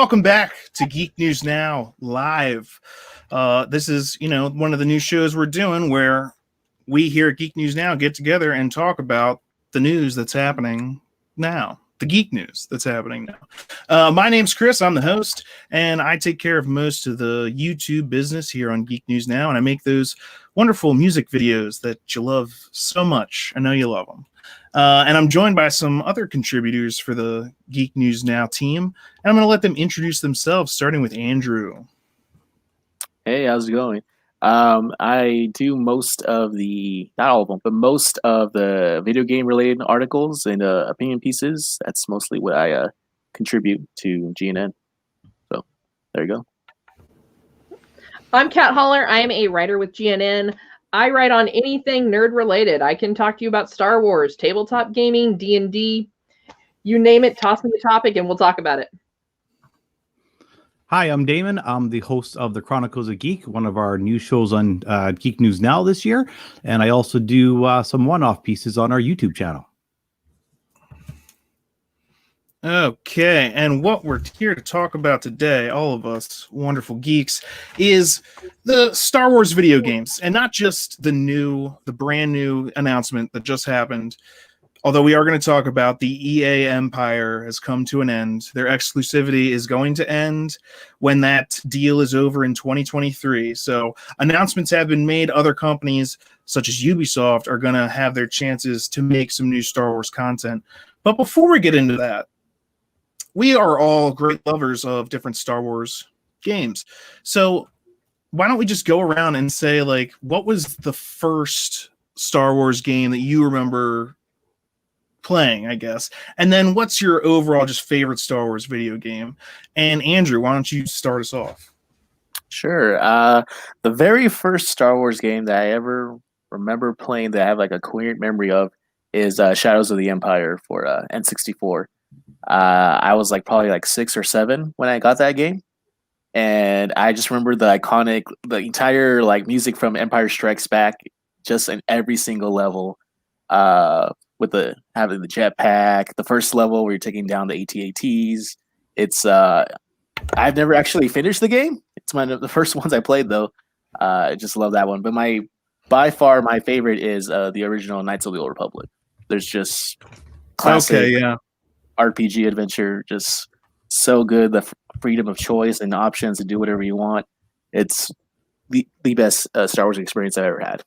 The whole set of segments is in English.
welcome back to Geek News Now Live. This is, one of the new shows we're doing where we here at Geek News Now get together and talk about the news that's happening now, the geek news that's happening now. My name's Chris. I'm the host, and I take care of most of the YouTube business here on Geek News Now, and I make those wonderful music videos that you love so much. I know you love them. And I'm joined by some other contributors for the Geek News Now team, and I'm going to let them introduce themselves, starting with Andrew. Hey, how's it going? I do most of not all of them, but most of the video game related articles and opinion pieces. That's mostly what I contribute to GNN. So there you go. I'm Kat Holler. I am a writer with GNN. I write on anything nerd related. I can talk to you about Star Wars, tabletop gaming, D&D. You name it, toss me the topic and we'll talk about it. Hi, I'm Damon. I'm the host of the Chronicles of Geek, one of our new shows on Geek News Now this year. And I also do some one-off pieces on our YouTube channel. Okay, and what we're here to talk about today, all of us wonderful geeks, is the Star Wars video games. And not just the brand new announcement that just happened. Although we are going to talk about the EA empire has come to an end. Their exclusivity is going to end when that deal is over in 2023. So announcements have been made. Other companies, such as Ubisoft, are going to have their chances to make some new Star Wars content. But before we get into that, we are all great lovers of different Star Wars games. So why don't we just go around and say, like, what was the first Star Wars game that you remember playing, I guess? And then what's your overall just favorite Star Wars video game? And Andrew, why don't you start us off? Sure. The very first Star Wars game that I ever remember playing that I have like a coherent memory of is Shadows of the Empire for N64. I was probably 6 or 7 when I got that game. And I just remember the entire music from Empire Strikes Back, just in every single level, with having the jetpack, the first level where you're taking down the AT-ATs. It's I've never actually finished the game. It's one of the first ones I played though. I just love that one. But by far my favorite is the original Knights of the Old Republic. There's just classic RPG adventure, just so good. The freedom of choice and options to do whatever you want. It's the best Star Wars experience I've ever had.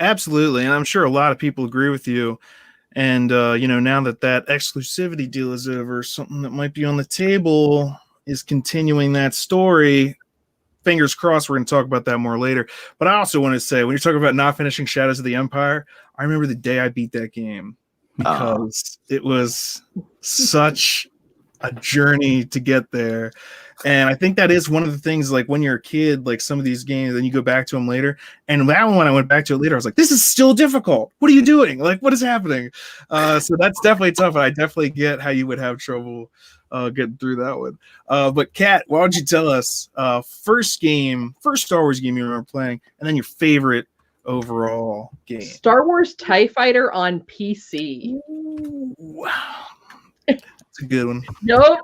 Absolutely, and I'm sure a lot of people agree with you. And now that exclusivity deal is over, something that might be on the table is continuing that story. Fingers crossed, we're going to talk about that more later. But I also want to say, when you're talking about not finishing Shadows of the Empire, I remember the day I beat that game because it was such a journey to get there. And I think that is one of the things, when you're a kid, some of these games, then you go back to them later. And that one, when I went back to it later, I was like, this is still difficult. What are you doing? What is happening? So that's definitely tough. And I definitely get how you would have trouble getting through that one. But Kat, why don't you tell us first Star Wars game you remember playing, and then your favorite overall game? Star Wars TIE Fighter on PC. Ooh, wow. That's a good one. Nope.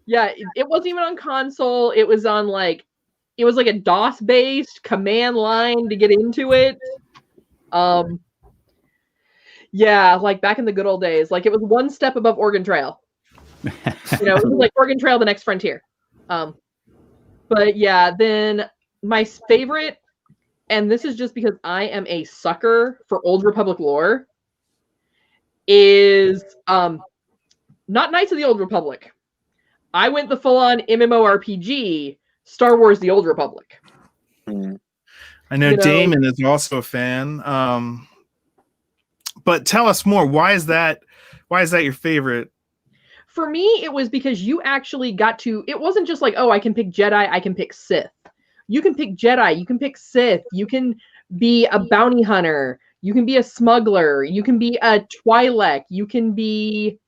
Yeah, it wasn't even on console. It was on it was a DOS-based command line to get into it. Yeah, back in the good old days. It was one step above Oregon Trail. It was like Oregon Trail, the next frontier. But yeah, then my favorite, and this is just because I am a sucker for Old Republic lore, is not Knights of the Old Republic. I went the full-on MMORPG, Star Wars: The Old Republic. I know Damon is also a fan. But tell us more. Why is that your favorite? For me, it was because you actually got to. It wasn't just I can pick Jedi, I can pick Sith. You can pick Jedi, you can pick Sith. You can be a bounty hunter. You can be a smuggler. You can be a Twi'lek. You can be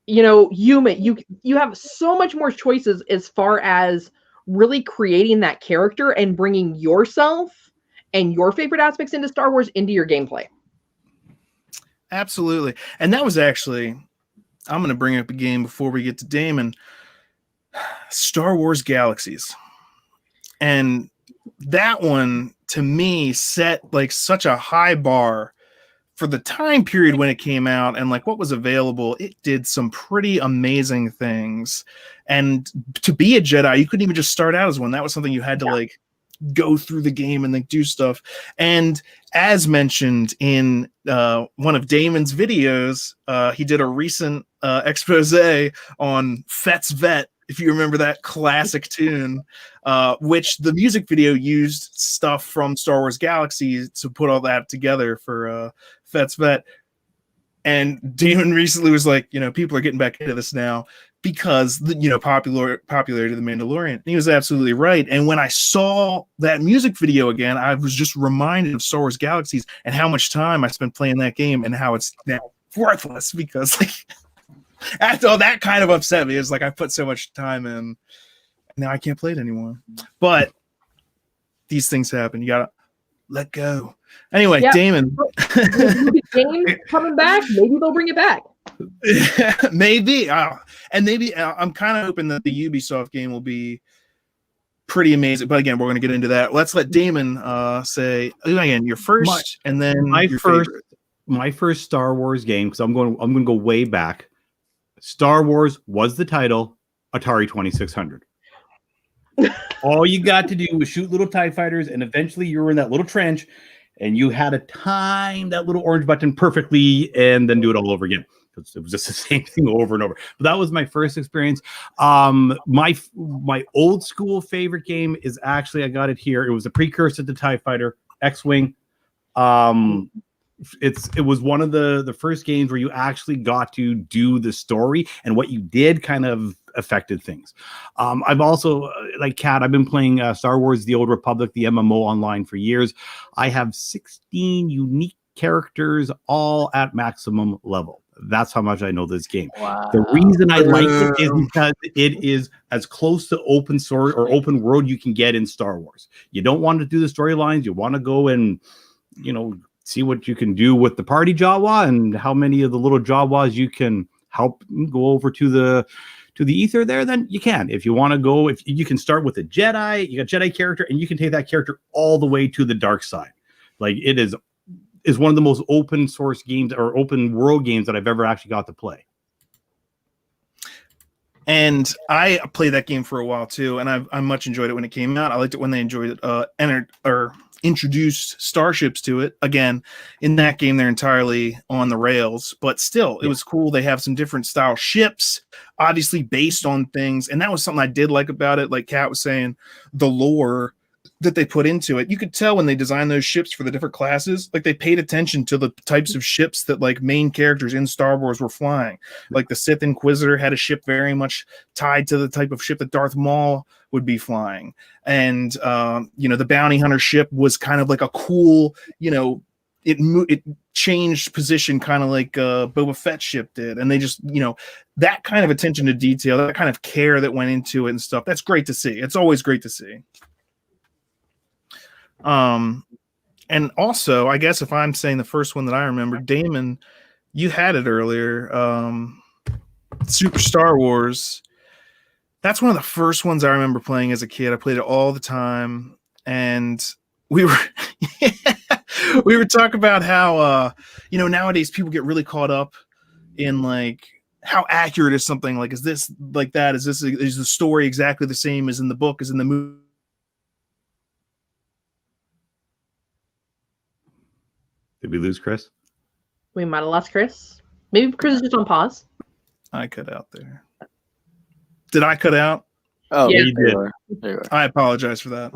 human. You have so much more choices as far as really creating that character and bringing yourself and your favorite aspects into Star Wars into your gameplay. Absolutely. And that was actually, I'm going to bring up a game before we get to Damon. Star Wars Galaxies. And that one, to me, set like such a high bar for the time period when it came out and like what was available. It did some pretty amazing things. And to be a Jedi, you couldn't even just start out as one. That was something you had to like go through the game and like do stuff. And as mentioned in one of Damon's videos, he did a recent expose on Fett's Vet, if you remember that classic tune, which the music video used stuff from Star Wars Galaxy to put all that together for Fett's Vet. And Damon recently was like, you know, people are getting back into this now because the, you know, popularity of The Mandalorian. And he was absolutely right. And when I saw that music video again, I was just reminded of Star Wars Galaxies and how much time I spent playing that game and how it's now worthless because like after all that kind of upset me. It's like I put so much time in, now I can't play it anymore. But these things happen. You gotta let go. Anyway, yeah. Damon. Games coming back. Maybe they'll bring it back. Maybe. And maybe I'm kind of hoping that the Ubisoft game will be pretty amazing. But again, we're going to get into that. Let's let Damon say again your first, and then my first Star Wars game, because I'm going to go way back. Star Wars was the title. Atari 2600. All you got to do was shoot little TIE fighters, and eventually you were in that little trench, and you had to time that little orange button perfectly, and then do it all over again. It was just the same thing over and over. But that was my first experience. My old school favorite game is actually, I got it here. It was a precursor to TIE Fighter, X-Wing. It was one of the first games where you actually got to do the story, and what you did kind of affected things. I've also, like Kat, I've been playing Star Wars The Old Republic, the MMO online for years. I have 16 unique characters, all at maximum level. That's how much I know this game. Wow. The reason I like it is because it is as close to open source or open world you can get in Star Wars. You don't want to do the storylines. You want to go and, you know, see what you can do with the party Jawa and how many of the little Jawas you can help go over to the ether there, then you can. If you want to go, if you can start with a Jedi, you got Jedi character, and you can take that character all the way to the dark side. Like it is one of the most open source games or open world games that I've ever actually got to play. And I played that game for a while too, and I much enjoyed it when it came out. I liked it when they introduced starships to it. Again, in that game, they're entirely on the rails, but still, it was cool. They have some different style ships, obviously based on things, and that was something I did like about it. Like Kat was saying, the lore that they put into it, you could tell when they designed those ships for the different classes, like they paid attention to the types of ships that like main characters in Star Wars were flying. Like the Sith Inquisitor had a ship very much tied to the type of ship that Darth Maul would be flying. And, you know, the bounty hunter ship was kind of like a cool, you know, it changed position kind of like Boba Fett ship did. And they just, you know, that kind of attention to detail, that kind of care that went into it and stuff. That's great to see. It's always great to see. And also, I guess if I'm saying the first one that I remember, Damon, you had it earlier. Super Star Wars. That's one of the first ones I remember playing as a kid. I played it all the time, and we were we were talking about how you know, nowadays people get really caught up in like how accurate is something, like is this like that, is the story exactly the same as in the book, as in the movie. Did we lose Chris? We might have lost Chris. Maybe Chris is just on pause. I cut out there. Did I cut out? Oh, yeah, you did. There you are. I apologize for that.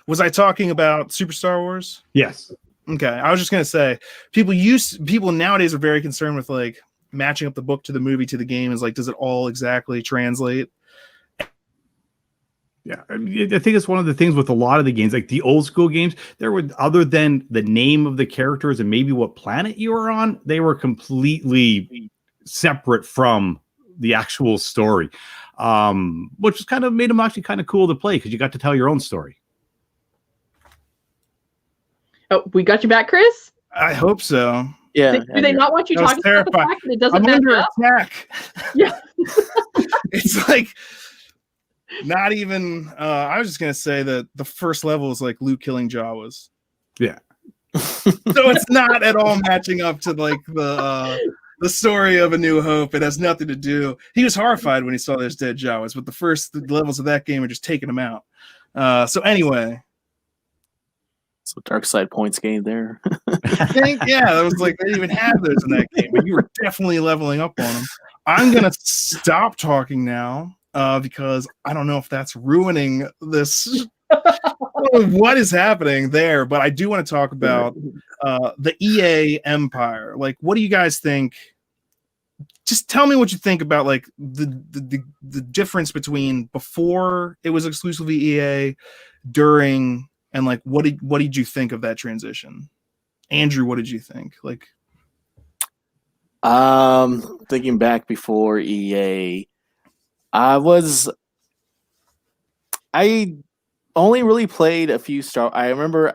Was I talking about Super Star Wars? Yes. Okay. I was just gonna say people nowadays are very concerned with like matching up the book to the movie to the game. Is like, does it all exactly translate? Yeah, I think it's one of the things with a lot of the games, like the old school games, there were, other than the name of the characters and maybe what planet you were on, they were completely separate from the actual story, which just kind of made them actually kind of cool to play because you got to tell your own story. Oh, we got you back, Chris? I hope so. Yeah. Do they not want you That was talking about the terrifying. fact that it doesn't I'm match under up? attack. Yeah. It's like not even. I was just gonna say that the first level is like Luke killing Jawas. Yeah. So it's not at all matching up to like the story of A New Hope. It has nothing to do. He was horrified when he saw those dead Jawas, but the first levels of that game are just taking him out. So anyway, So dark side points gained there. I think that was like they didn't even have those in that game, but you were definitely leveling up on them. I'm gonna stop talking now because I don't know if that's ruining this. What is happening there? But I do want to talk about the EA empire. Like, what do you guys think? Just tell me what you think about like the difference between before it was exclusively EA, during, and like what did you think of that transition? Andrew, what did you think? Like, Thinking back before EA, I only really played a few I remember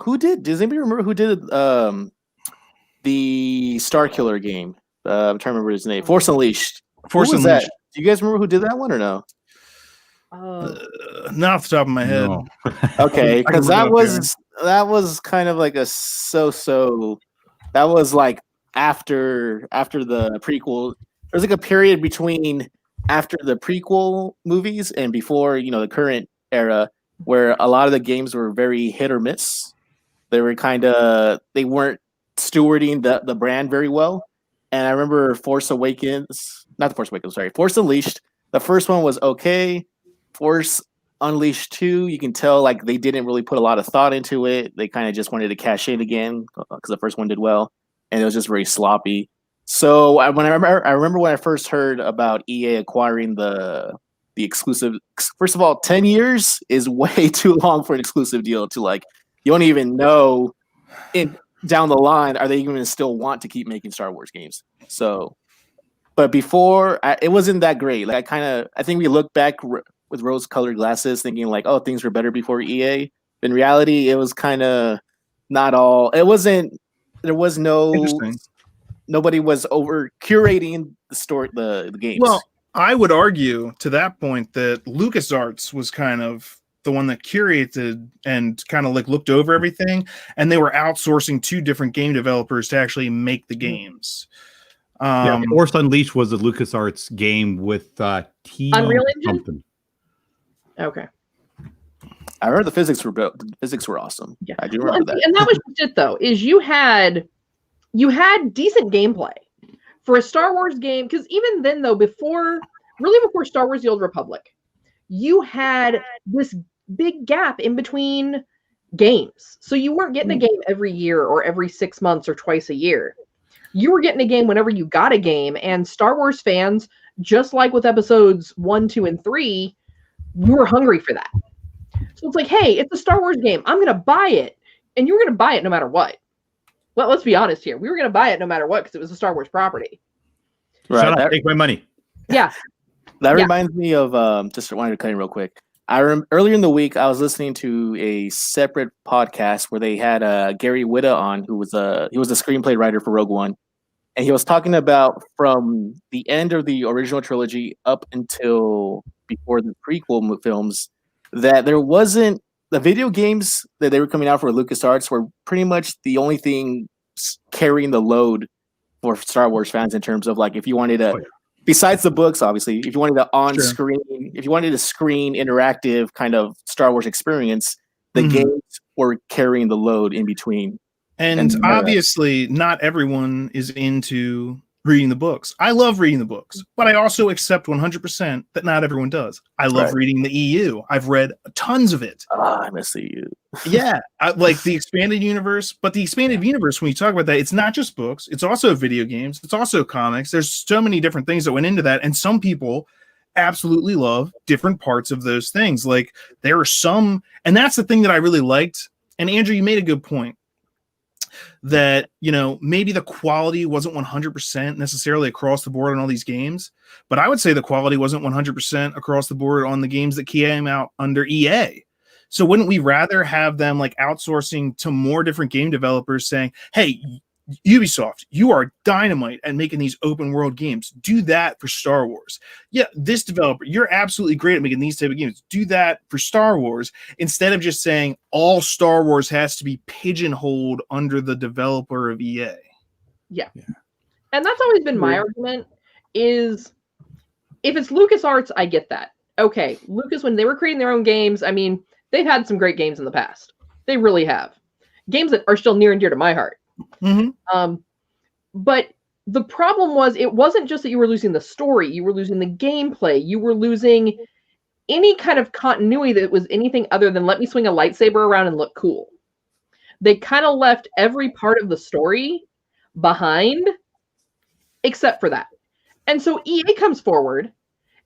does anybody remember who did the Star Killer game? I'm trying to remember his name. Force Unleashed. Force Who was Unleashed. that? Do you guys remember who did that one or no? Not off the top of my head. No. Okay, I can because look it up that was kind of like a so. That was like after the prequel. There's like a period between after the prequel movies and before the current era where a lot of the games were very hit or miss. They weren't stewarding the brand very well. And I remember Force Unleashed. The first one was okay. Force Unleashed 2, you can tell like they didn't really put a lot of thought into it. They kind of just wanted to cash in again because the first one did well, and it was just very sloppy. So I remember when I first heard about EA acquiring the exclusive. First of all, 10 years is way too long for an exclusive deal. To like, you don't even know down the line, are they even gonna still want to keep making Star Wars games? So, but before, it wasn't that great. Like I think we look back with rose-colored glasses, thinking like, oh, things were better before EA. In reality, it was kind of not all. It wasn't. There was nobody was over curating the story, the games. Well, I would argue to that point that LucasArts was kind of the one that curated and kind of like looked over everything, and they were outsourcing to different game developers to actually make the games. Force Unleashed was a LucasArts game with Unreal Engine? something. Okay. I remember the physics were awesome. Yeah. I do remember that. And that was just it though, is you had decent gameplay for a Star Wars game, because even then though, before Star Wars The Old Republic, you had this big gap in between games. So you weren't getting a game every year or every 6 months or twice a year. You were getting a game whenever you got a game, and Star Wars fans, just like with episodes 1, 2, and 3, we were hungry for that. So it's like, hey, it's a Star Wars game. I'm going to buy it. And you were going to buy it no matter what. Well, let's be honest here. We were going to buy it no matter what because it was a Star Wars property. Right, Shut up, take my money. Yeah. That reminds me of just wanted to cut in real quick. Earlier in the week, I was listening to a separate podcast where they had Gary Whitta on, he was a screenplay writer for Rogue One, and he was talking about from the end of the original trilogy up until before the prequel films, that there wasn't the video games that they were coming out for LucasArts were pretty much the only thing carrying the load for Star Wars fans in terms of like if you wanted to. Besides the books, obviously, if you wanted to if you wanted a screen interactive kind of Star Wars experience, the games were carrying the load in between. And obviously, not everyone is into reading the books. I love reading the books, but I also accept 100% that not everyone does. I love reading the EU. I've read tons of it. I miss the EU. Yeah, I like the expanded universe, but the expanded universe, when you talk about that, it's not just books. It's also video games. It's also comics. There's so many different things that went into that. And some people absolutely love different parts of those things. Like there are some, and that's the thing that I really liked. And Andrew, you made a good point that, you know, maybe the quality wasn't 100% necessarily across the board on all these games, but I would say the quality wasn't 100% across the board on the games that came out under EA. So wouldn't we rather have them like outsourcing to more different game developers saying, hey, Ubisoft, you are dynamite at making these open world games. Do that for Star Wars. Yeah, this developer, you're absolutely great at making these type of games. Do that for Star Wars instead of just saying all Star Wars has to be pigeonholed under the developer of EA. Yeah. And that's always been my argument is if it's LucasArts, I get that. Okay, Lucas, when they were creating their own games, I mean, they've had some great games in the past. They really have. Games that are still near and dear to my heart. Mm-hmm. But the problem was it wasn't just that you were losing the story, you were losing the gameplay, you were losing any kind of continuity that was anything other than let me swing a lightsaber around and look cool. They kind of left every part of the story behind except for that. And so EA comes forward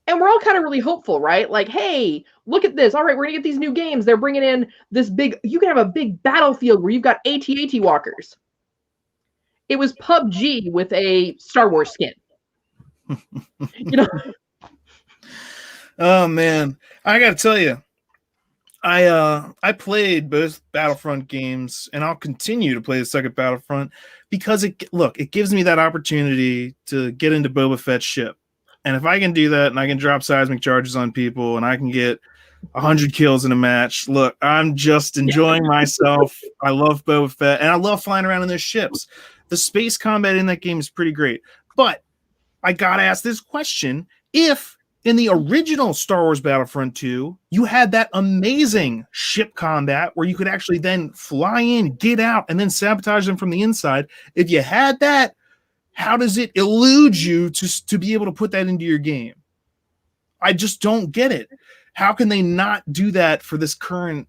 and we're all kind of really hopeful, right? Like, hey, look at this. All right, we're going to get these new games. They're bringing in this big, you can have a big battlefield where you've got AT-AT walkers. It was PUBG with a Star Wars skin. You know? Oh man, I gotta tell you, I played both Battlefront games, and I'll continue to play the second Battlefront because it gives me that opportunity to get into Boba Fett's ship, and if I can do that, and I can drop seismic charges on people, and I can get 100 kills in a match. Look, I'm just enjoying myself. I love Boba Fett, and I love flying around in those ships. The space combat in that game is pretty great. But I gotta ask this question. If in the original Star Wars Battlefront 2, you had that amazing ship combat where you could actually then fly in, get out, and then sabotage them from the inside. If you had that, how does it elude you to be able to put that into your game? I just don't get it. How can they not do that for this current?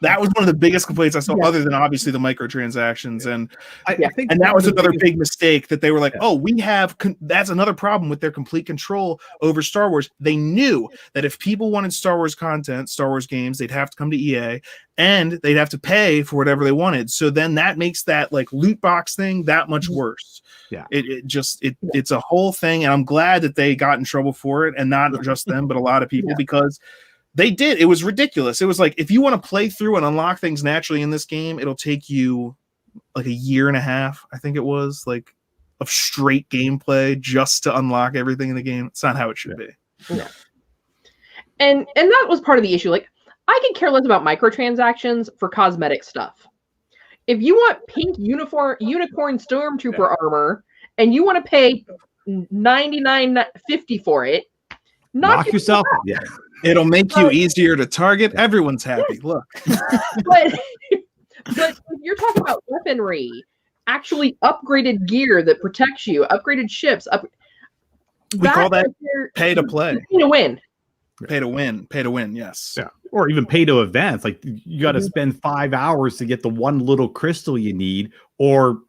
That was one of the biggest complaints I saw, other than obviously the microtransactions. And I think that was another big mistake that they were like, oh, we have, that's another problem with their complete control over Star Wars. They knew that if people wanted Star Wars content, Star Wars games, they'd have to come to EA and they'd have to pay for whatever they wanted. So then that makes that like loot box thing that much worse. Yeah. It's a whole thing. And I'm glad that they got in trouble for it, and not just them, but a lot of people, because they did. It was ridiculous. It was like, if you want to play through and unlock things naturally in this game, it'll take you like a year and a half, I think it was, like, of straight gameplay just to unlock everything in the game. It's not how it should be. Yeah. And that was part of the issue. Like, I could care less about microtransactions for cosmetic stuff. If you want pink unicorn stormtrooper armor and you want to pay $99.50 for it, knock yourself. Yeah. It'll make you easier to target. Everyone's happy. Look. but if you're talking about weaponry, actually upgraded gear that protects you, upgraded ships, we call that pay to play. Pay to win. Pay to win. Pay to win, yes. Yeah. Or even pay to advance. Like, you got to spend 5 hours to get the one little crystal you need, or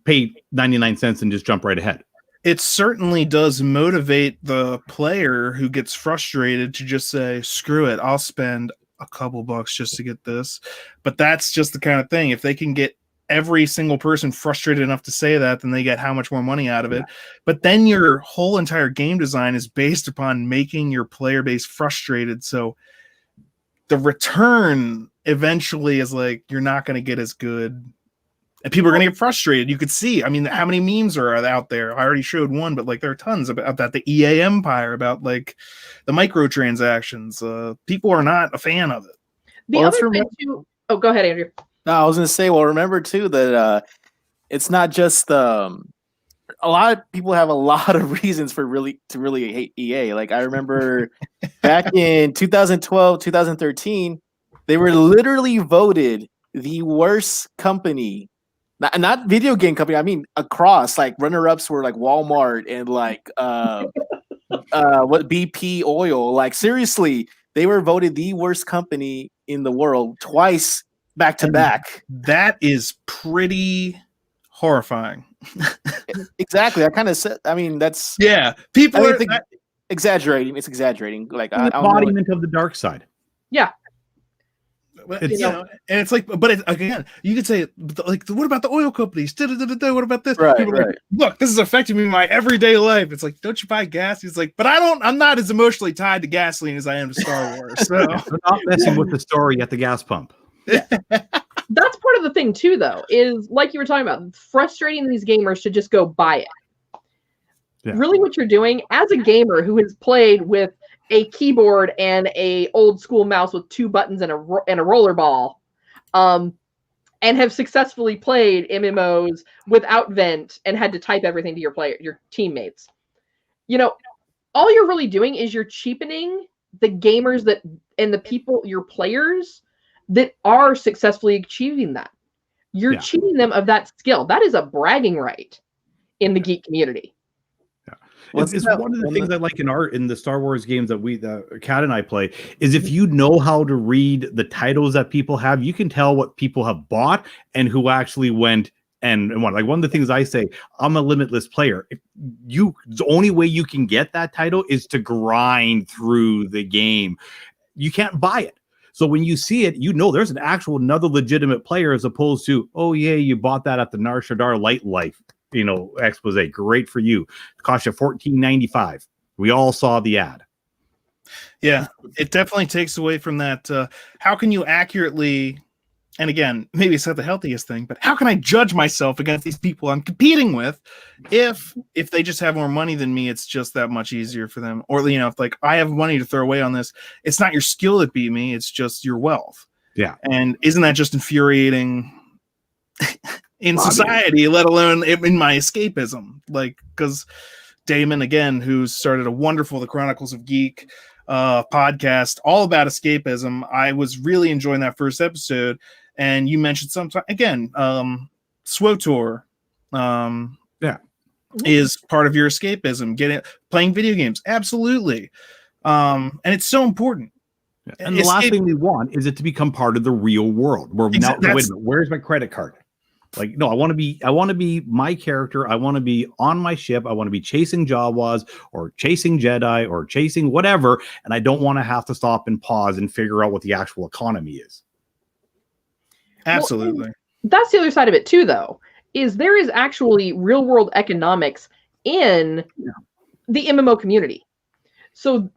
pay 99 cents and just jump right ahead. It certainly does motivate the player who gets frustrated to just say, screw it, I'll spend a couple bucks just to get this. But that's just the kind of thing. If they can get every single person frustrated enough to say that, then they get how much more money out of it. But then your whole entire game design is based upon making your player base frustrated. So the return eventually is like, you're not going to get as good. And people are going to get frustrated. You could see, I mean, how many memes are out there? I already showed one, but like there are tons about the EA empire, about like the microtransactions. People are not a fan of it. The other thing too. Oh, go ahead, Andrew. No, I was going to say, well, remember too that it's not just a lot of people have a lot of reasons to really hate EA. Like, I remember back in 2012, 2013, they were literally voted the worst company. Not video game company. I mean, across, like, runner-ups were like Walmart and like what BP Oil. Like, seriously, they were voted the worst company in the world twice back to back. That is pretty horrifying. Exactly. I kind of said. I mean, that's People are exaggerating. It's exaggerating. Like, an embodiment of the dark side. Yeah. And it's like, but again, you could say, like, what about the oil companies? What about this? Right, People are like, look, this is affecting me in my everyday life. It's like, don't you buy gas? He's like, but I'm not as emotionally tied to gasoline as I am to Star Wars. So We're not messing with the story at the gas pump. That's part of of the thing too, though, is like you were talking about, frustrating these gamers to just go buy it. Yeah. Really, what you're doing as a gamer who has played with a keyboard and a old school mouse with 2 buttons and a rollerball, and have successfully played MMOs without vent and had to type everything to your teammates. You know, all you're really doing is you're cheapening the gamers and the people, your players that are successfully achieving that. You're cheating them of that skill. That is a bragging right in the geek community. It's one of the things I like in the Star Wars games that Kat and I play is if you know how to read the titles that people have, you can tell what people have bought and who actually went and won. Like one of the things I say, I'm a limitless player. The only way you can get that title is to grind through the game. You can't buy it. So when you see it, you know there's another legitimate player as opposed to, oh yeah, you bought that at the Nar Shaddaa Light Life. Expose. Great for you. It cost you $14.95. We all saw the ad. Yeah, it definitely takes away from that. How can you accurately, and again, maybe it's not the healthiest thing, but how can I judge myself against these people I'm competing with if they just have more money than me? It's just that much easier for them. Or, if like I have money to throw away on this, it's not your skill that beat me, it's just your wealth. Yeah. And isn't that just infuriating in society, let alone in my escapism? Like, because Damon, again, who started a wonderful The Chronicles of Geek podcast all about escapism, I was really enjoying that first episode. And you mentioned sometime again, SWOTOR is part of your escapism. Playing video games, absolutely, and it's so important. And the last thing we want is it to become part of the real world. Wait a minute, where's my credit card? Like, no, I want to be my character. I want to be on my ship. I want to be chasing Jawas or chasing Jedi or chasing whatever. And I don't want to have to stop and pause and figure out what the actual economy is. Absolutely. Well, that's the other side of it too, though, is there is actually real world economics in the MMO community. So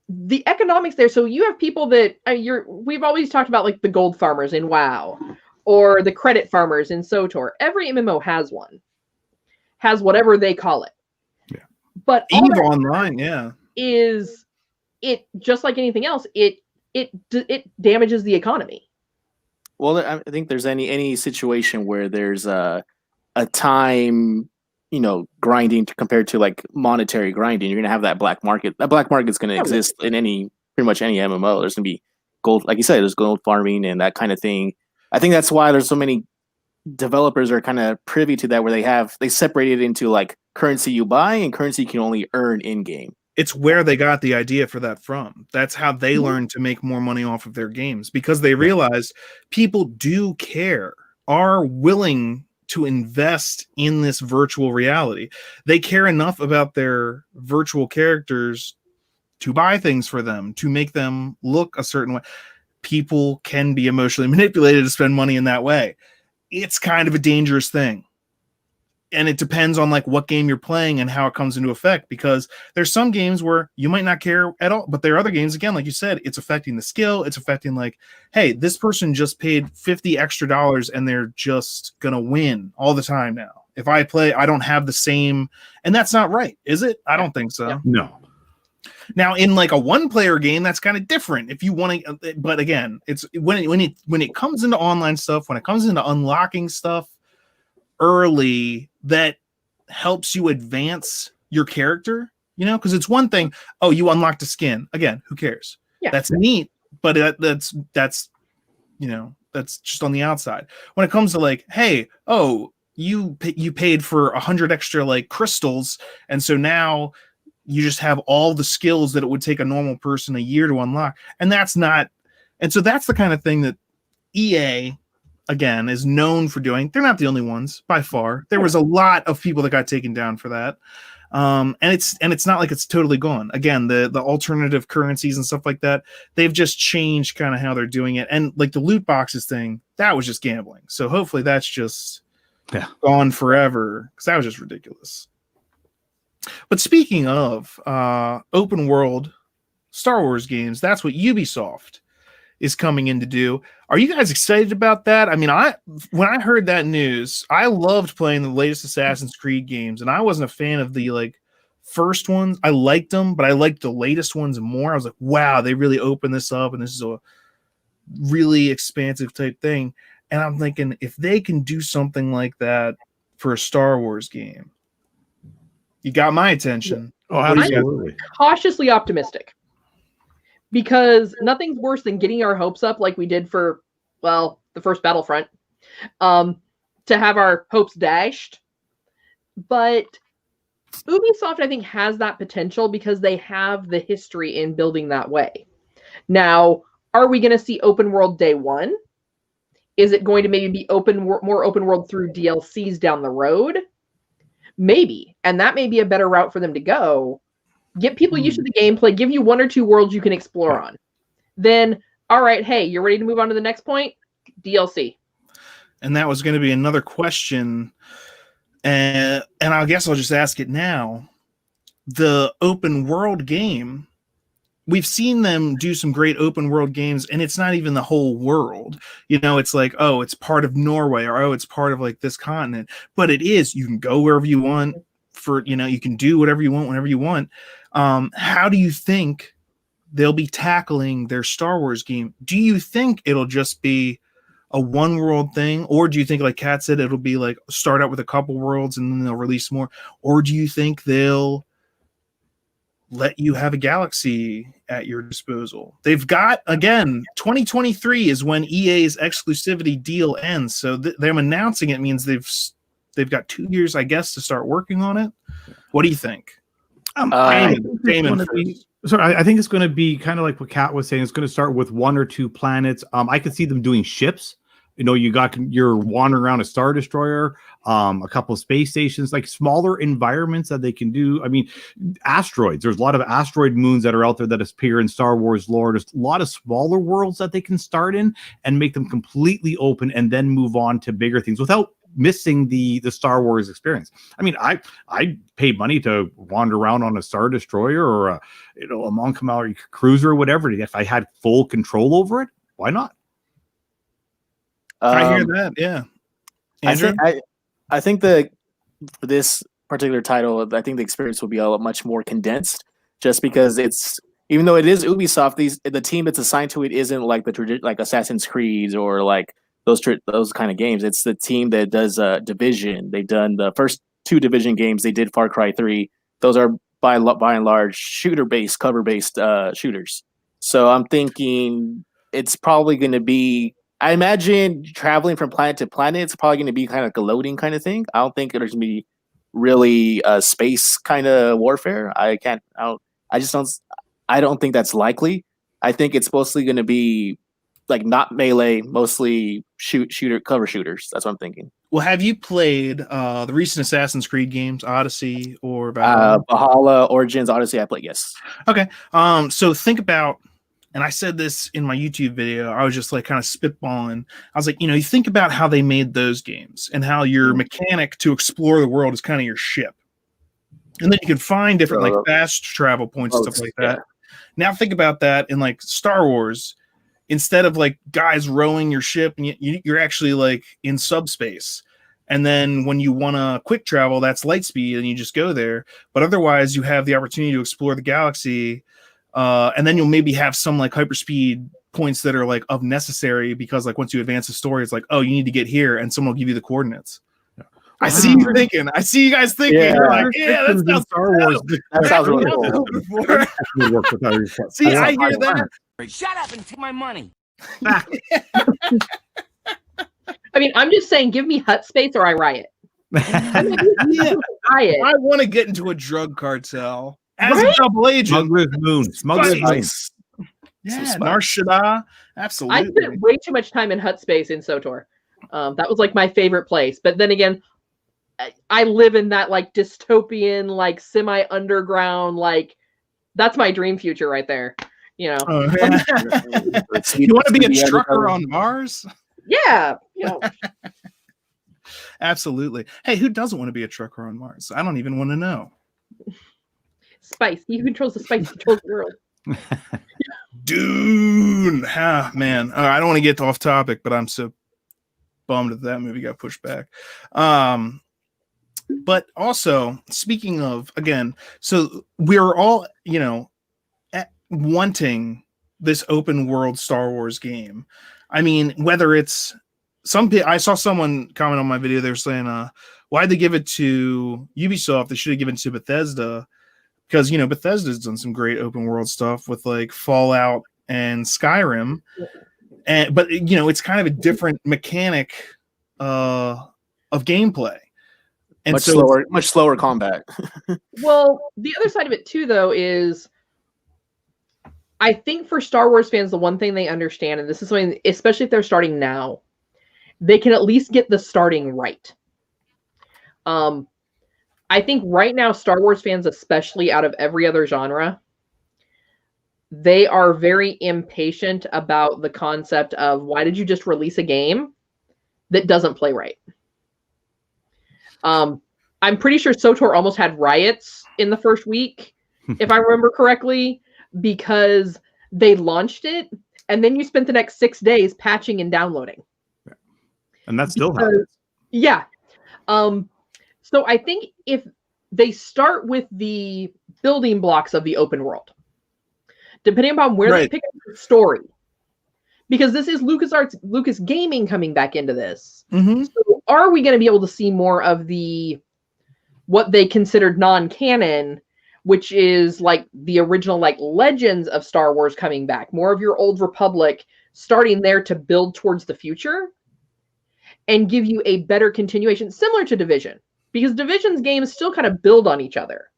the economics there. So you have people that we've always talked about, like the gold farmers in WoW. Or the credit farmers in SWTOR. Every MMO has one. Has whatever they call it. Yeah. But EVE Online, is it just like anything else? It damages the economy. Well, I think there's any situation where there's a time, grinding compared to like monetary grinding. You're gonna have that black market. That black market's gonna exist in pretty much any MMO. There's gonna be gold, like you said, there's gold farming and that kind of thing. I think that's why there's so many developers are kind of privy to that, where they separate it into like currency you buy and currency you can only earn in game. It's where they got the idea for that from. That's how they learned to make more money off of their games, because they realized people do care, are willing to invest in this virtual reality. They care enough about their virtual characters to buy things for them, to make them look a certain way. People can be emotionally manipulated to spend money in that way. It's kind of a dangerous thing. And it depends on like what game you're playing and how it comes into effect, because there's some games where you might not care at all, but there are other games, again, like you said, it's affecting the skill. It's affecting like, hey, this person just paid $50 extra and they're just going to win all the time now. If I play, I don't have the same, and that's not right, is it? I don't think so. Yeah. No. Now, in like a one-player game, that's kind of different. If you want to, but again, it's when it comes into online stuff, when it comes into unlocking stuff early, that helps you advance your character. Because it's one thing. Oh, you unlocked a skin. Again, who cares? Yeah, that's neat, but that's that's just on the outside. When it comes to like, hey, oh, you paid for 100 extra like crystals, and so now you just have all the skills that it would take a normal person a year to unlock. And that's not, and so that's the kind of thing that EA, again, is known for doing. They're not the only ones by far. There was a lot of people that got taken down for that. And it's not like it's totally gone. Again, the alternative currencies and stuff like that, they've just changed kind of how they're doing it. And like the loot boxes thing, that was just gambling. So hopefully that's just gone forever, because that was just ridiculous. But speaking of open world Star Wars games, that's what Ubisoft is coming in to do. Are you guys excited about that? I mean, when I heard that news, I loved playing the latest Assassin's Creed games, and I wasn't a fan of the like first ones. I liked them, but I liked the latest ones more. I was like, wow, they really opened this up, and this is a really expansive type thing. And I'm thinking, if they can do something like that for a Star Wars game, you got my attention. Oh, What do you guys absolutely. Cautiously optimistic, because nothing's worse than getting our hopes up like we did for, well, the first Battlefront, to have our hopes dashed. But Ubisoft, I think, has that potential because they have the history in building that way. Now, are we going to see open world day one? Is it going to maybe be more open world through DLCs down the road? Maybe. And that may be a better route for them to go. Get people used to the gameplay, give you 1 or 2 worlds you can explore on. Then, all right, hey, you're ready to move on to the next point? DLC. And that was going to be another question. And I guess I'll just ask it now. The open world game, we've seen them do some great open world games, and it's not even the whole world. You know, it's like, oh, it's part of Norway, or oh, it's part of like this continent. But it is, you can go wherever you want you can do whatever you want whenever you want. How do you think they'll be tackling their Star Wars game? Do you think it'll just be a one world thing, or do you think, like Kat said, it'll be like start out with a couple worlds and then they'll release more, or do you think they'll let you have a galaxy at your disposal? They've got, again, 2023 is when EA's exclusivity deal ends, so them announcing it means they've got 2 years, I guess, to start working on it. What do you think? Damon first. I think it's going to be kind of like what Kat was saying. It's going to start with 1 or 2 planets. I could see them doing ships. You know, you're wandering around a Star Destroyer, a couple of space stations, like smaller environments that they can do. I mean, asteroids. There's a lot of asteroid moons that are out there that appear in Star Wars lore. There's a lot of smaller worlds that they can start in and make them completely open and then move on to bigger things without missing the Star Wars experience. I mean, I pay money to wander around on a Star Destroyer or a Mon Calamari cruiser or whatever. If I had full control over it, why not? I hear that. Yeah, Andrew? I think that for this particular title, I think the experience will be a much more condensed, just because it's, even though it is Ubisoft, the team that's assigned to it isn't like like Assassin's Creed or like those kind of games. It's the team that does Division. They've done the first 2 Division games. They did Far Cry 3. Those are by and large shooter-based, cover-based shooters. So I'm thinking it's probably going to be, I imagine traveling from planet to planet, it's probably going to be kind of like a loading kind of thing. I don't think there's going to be really space kind of warfare. I don't think that's likely. I think it's mostly going to be like not melee, mostly cover shooters. That's what I'm thinking. Well, have you played the recent Assassin's Creed games, Odyssey or Valhalla? Valhalla, Origins, Odyssey, I played, yes. Okay. So think about, and I said this in my YouTube video, I was just like kind of spitballing. I was like, you think about how they made those games and how your mechanic to explore the world is kind of your ship. And then you can find different like fast travel points and stuff like that. Now think about that in like Star Wars. Instead of like guys rowing your ship, and you're actually like in subspace. And then when you want to quick travel, that's light speed and you just go there. But otherwise you have the opportunity to explore the galaxy. And then you'll maybe have some like hyperspeed points that are like of necessary, because like once you advance the story, it's like, oh, you need to get here, and someone will give you the coordinates. I see you thinking. I see you guys thinking. Yeah. You're like, yeah, that sounds Star Wars. That sounds really cool. See, I hear that. Shut up and take my money. I mean, I'm just saying, give me hut space or I riot. Yeah. Riot. I want to get into a drug cartel as a double agent. Smuggler's Moon. Smuggler's Moon. Nice. Yeah, Nar Shaddaa. Absolutely. I spent way too much time in hut space in SWTOR. That was like my favorite place. But then again, I live in that like dystopian, like semi-underground, like that's my dream future right there. You know. Oh, yeah. You want to be a trucker on Mars? Yeah. Absolutely. Hey, who doesn't want to be a trucker on Mars? I don't even want to know. Spice. He who controls the spice controls the world. Dude. Dune. Ah, man. I don't want to get off topic, but I'm so bummed that movie got pushed back. But also, speaking of, again, so we're all, wanting this open world Star Wars game. I mean, whether it's I saw someone comment on my video, they were saying, why'd they give it to Ubisoft? They should have given it to Bethesda, because, Bethesda's done some great open world stuff with like Fallout and Skyrim. But it's kind of a different mechanic of gameplay. And much slower combat. Well, the other side of it too, though, is I think for Star Wars fans, the one thing they understand, and this is something, especially if they're starting now, they can at least get the starting right. I think right now, Star Wars fans, especially out of every other genre, they are very impatient about the concept of, why did you just release a game that doesn't play right? I'm pretty sure SOTOR almost had riots in the first week, if I remember correctly, because they launched it and then you spent the next 6 days patching and downloading. And that still happens. Yeah. So I think if they start with the building blocks of the open world, depending upon where they pick up the story, because this is Lucas Gaming coming back into this. Mm-hmm. So are we going to be able to see more of what they considered non-canon, which is like the original like legends of Star Wars coming back, more of your Old Republic, starting there to build towards the future and give you a better continuation, similar to Division, because Division's games still kind of build on each other.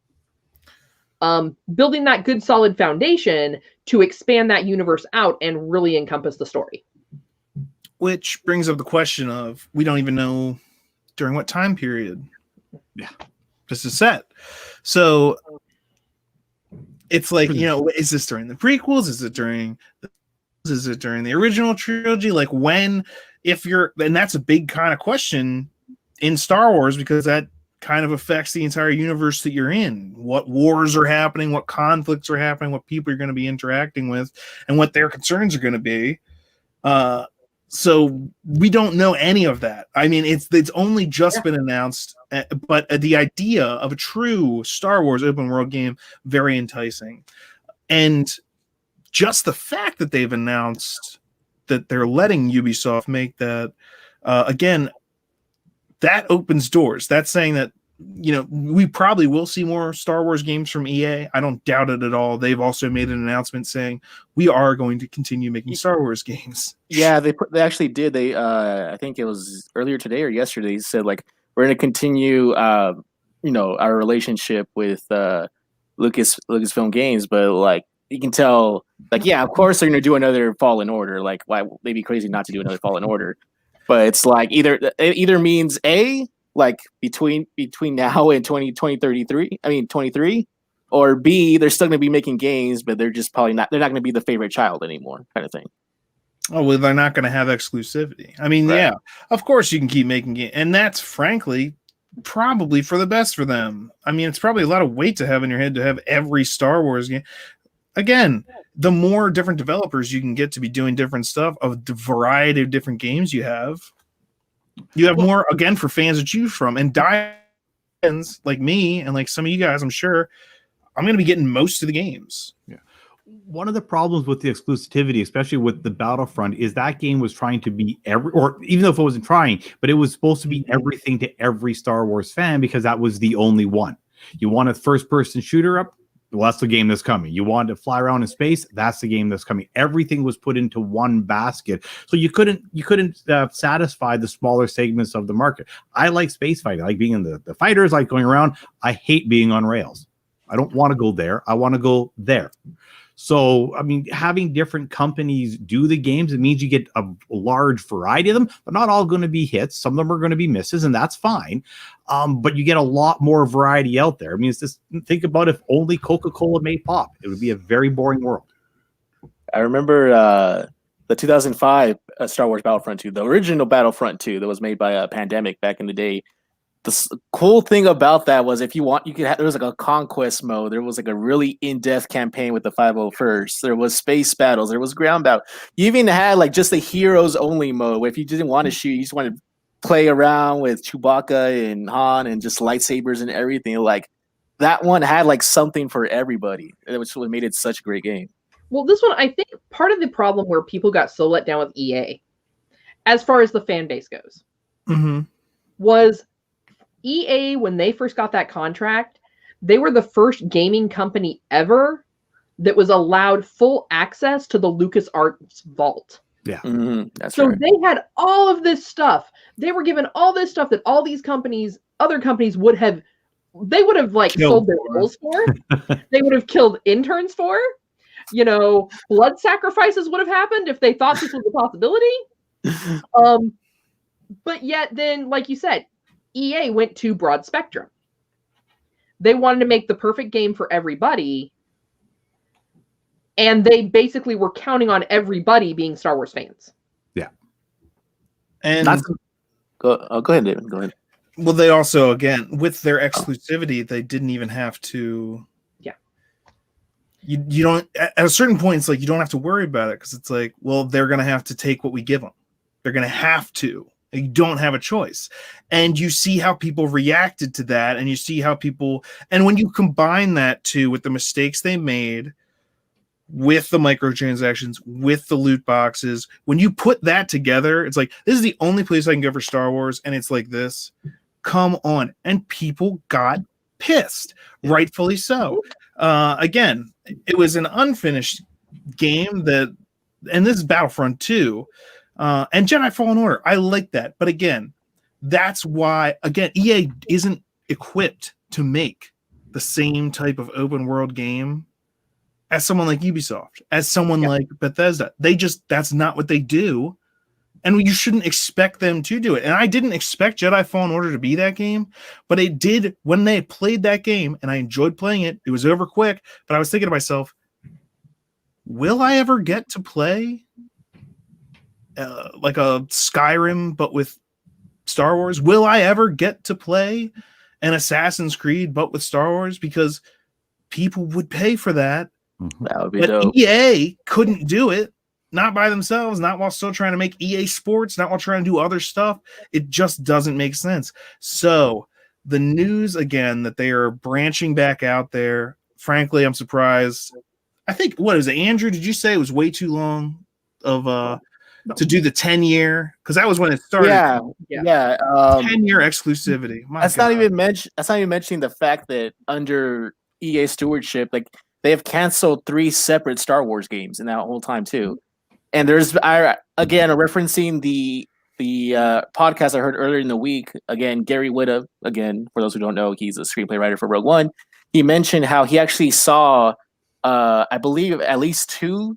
Building that good solid foundation to expand that universe out and really encompass the story. Which brings up the question of, we don't even know during what time period this is set. So it's like, is this during the prequels? Is it during the original trilogy? Like when, and that's a big kind of question in Star Wars, because that kind of affects the entire universe that you're in. What wars are happening, what conflicts are happening, what people you're going to be interacting with, and what their concerns are going to be. So we don't know any of that. I mean, it's only just been announced, but the idea of a true Star Wars open world game, very enticing. And just the fact that they've announced that they're letting Ubisoft make that, again, that opens doors. That's saying that, we probably will see more Star Wars games from EA. I don't doubt it at all. They've also made an announcement saying we are going to continue making Star Wars games. Yeah, they actually did. They I think it was earlier today or yesterday. They said like, we're going to continue our relationship with Lucasfilm Games, but like you can tell, like, yeah, of course they're going to do another Fallen Order. Like, why they'd be crazy not to do another Fallen Order? But it's like it either means like between now and 2023, or B, they're still going to be making games, but they're just probably not. They're not going to be the favorite child anymore, kind of thing. Oh, well, they're not going to have exclusivity. I mean, yeah, of course you can keep making games, and that's frankly probably for the best for them. I mean, it's probably a lot of weight to have in your head to have every Star Wars game. Again, the more different developers you can get to be doing different stuff, of the variety of different games you have more, again, for fans to choose from. And fans like me and like some of you guys, I'm sure, I'm going to be getting most of the games. Yeah. One of the problems with the exclusivity, especially with the Battlefront, is that game was trying to be or even though if it wasn't trying, but it was supposed to be everything to every Star Wars fan, because that was the only one. You want a first-person shooter up? Well, that's the game that's coming. You want to fly around in space? That's the game that's coming. Everything was put into one basket, so you couldn't satisfy the smaller segments of the market. I like space fighting. I like being in the fighters. I like going around. I hate being on rails. I don't want to go there. I want to go there. So, I mean, having different companies do the games, it means you get a large variety of them, but not all going to be hits. Some of them are going to be misses, and that's fine. But you get a lot more variety out there. I mean, it's just, think about if only Coca-Cola made pop. It would be a very boring world. I remember the 2005 Star Wars Battlefront 2, the original Battlefront 2 that was made by Pandemic back in the day. cool thing about that was if you want, you could have, there was like a conquest mode. There was like a really in-depth campaign with the 501st. There was space battles. There was ground battle. You even had like just the heroes only mode where if you didn't want to shoot, you just wanted to play around with Chewbacca and Han and just lightsabers and everything. Like that one had like something for everybody, which what made it such a great game. Well, this one, I think part of the problem where people got so let down with EA, as far as the fan base goes, was EA, when they first got that contract, they were the first gaming company ever that was allowed full access to the LucasArts vault. Yeah. That's so right. they had all of this stuff. They were given all this stuff that all these companies, other companies would have like sold their souls for. They would have killed interns for. You know, blood sacrifices would have happened if they thought this was a possibility. But yet then, like you said, EA went to broad spectrum. They wanted to make the perfect game for everybody. And they basically were counting on everybody being Star Wars fans. Yeah. And go ahead, David. Go ahead. Well, they also, again, with their exclusivity, they didn't even have to. Yeah. You don't, at a certain point, it's like you don't have to worry about it because it's like, well, they're going to have to take what we give them. They're going to have to. You don't have a choice. And you see how people reacted to that. And you see how people, and when you combine that too with the mistakes they made, with the microtransactions, with the loot boxes, when you put that together, it's like, this is the only place I can go for Star Wars. And it's like this. Come on. And people got pissed, rightfully so. Again, it was an unfinished game and this is Battlefront 2. And Jedi Fallen Order, I like that. But again, that's why, again, EA isn't equipped to make the same type of open world game as someone like Ubisoft, as someone like Bethesda. That's not what they do. And you shouldn't expect them to do it. And I didn't expect Jedi Fallen Order to be that game, but it did when they played that game, and I enjoyed playing it. It was over quick, but I was thinking to myself, will I ever get to play like a Skyrim, but with Star Wars? Will I ever get to play an Assassin's Creed, but with Star Wars? Because people would pay for that. That would be But dope. EA couldn't do it, not by themselves, not while still trying to make EA Sports, not while trying to do other stuff. It just doesn't make sense. So the news, again, that they are branching back out there, frankly, I'm surprised. I think, what is it, Andrew? Did you say it was way too long of to do the 10-year? Because that was when it started. Yeah. 10-year exclusivity. That's not even mentioning the fact that under EA stewardship, like they have canceled 3 separate Star Wars games in that whole time too. And there's again referencing the podcast I heard earlier in the week. Again, Gary Whitta. Again, for those who don't know, he's a screenplay writer for Rogue One. He mentioned how he actually saw, I believe, at least two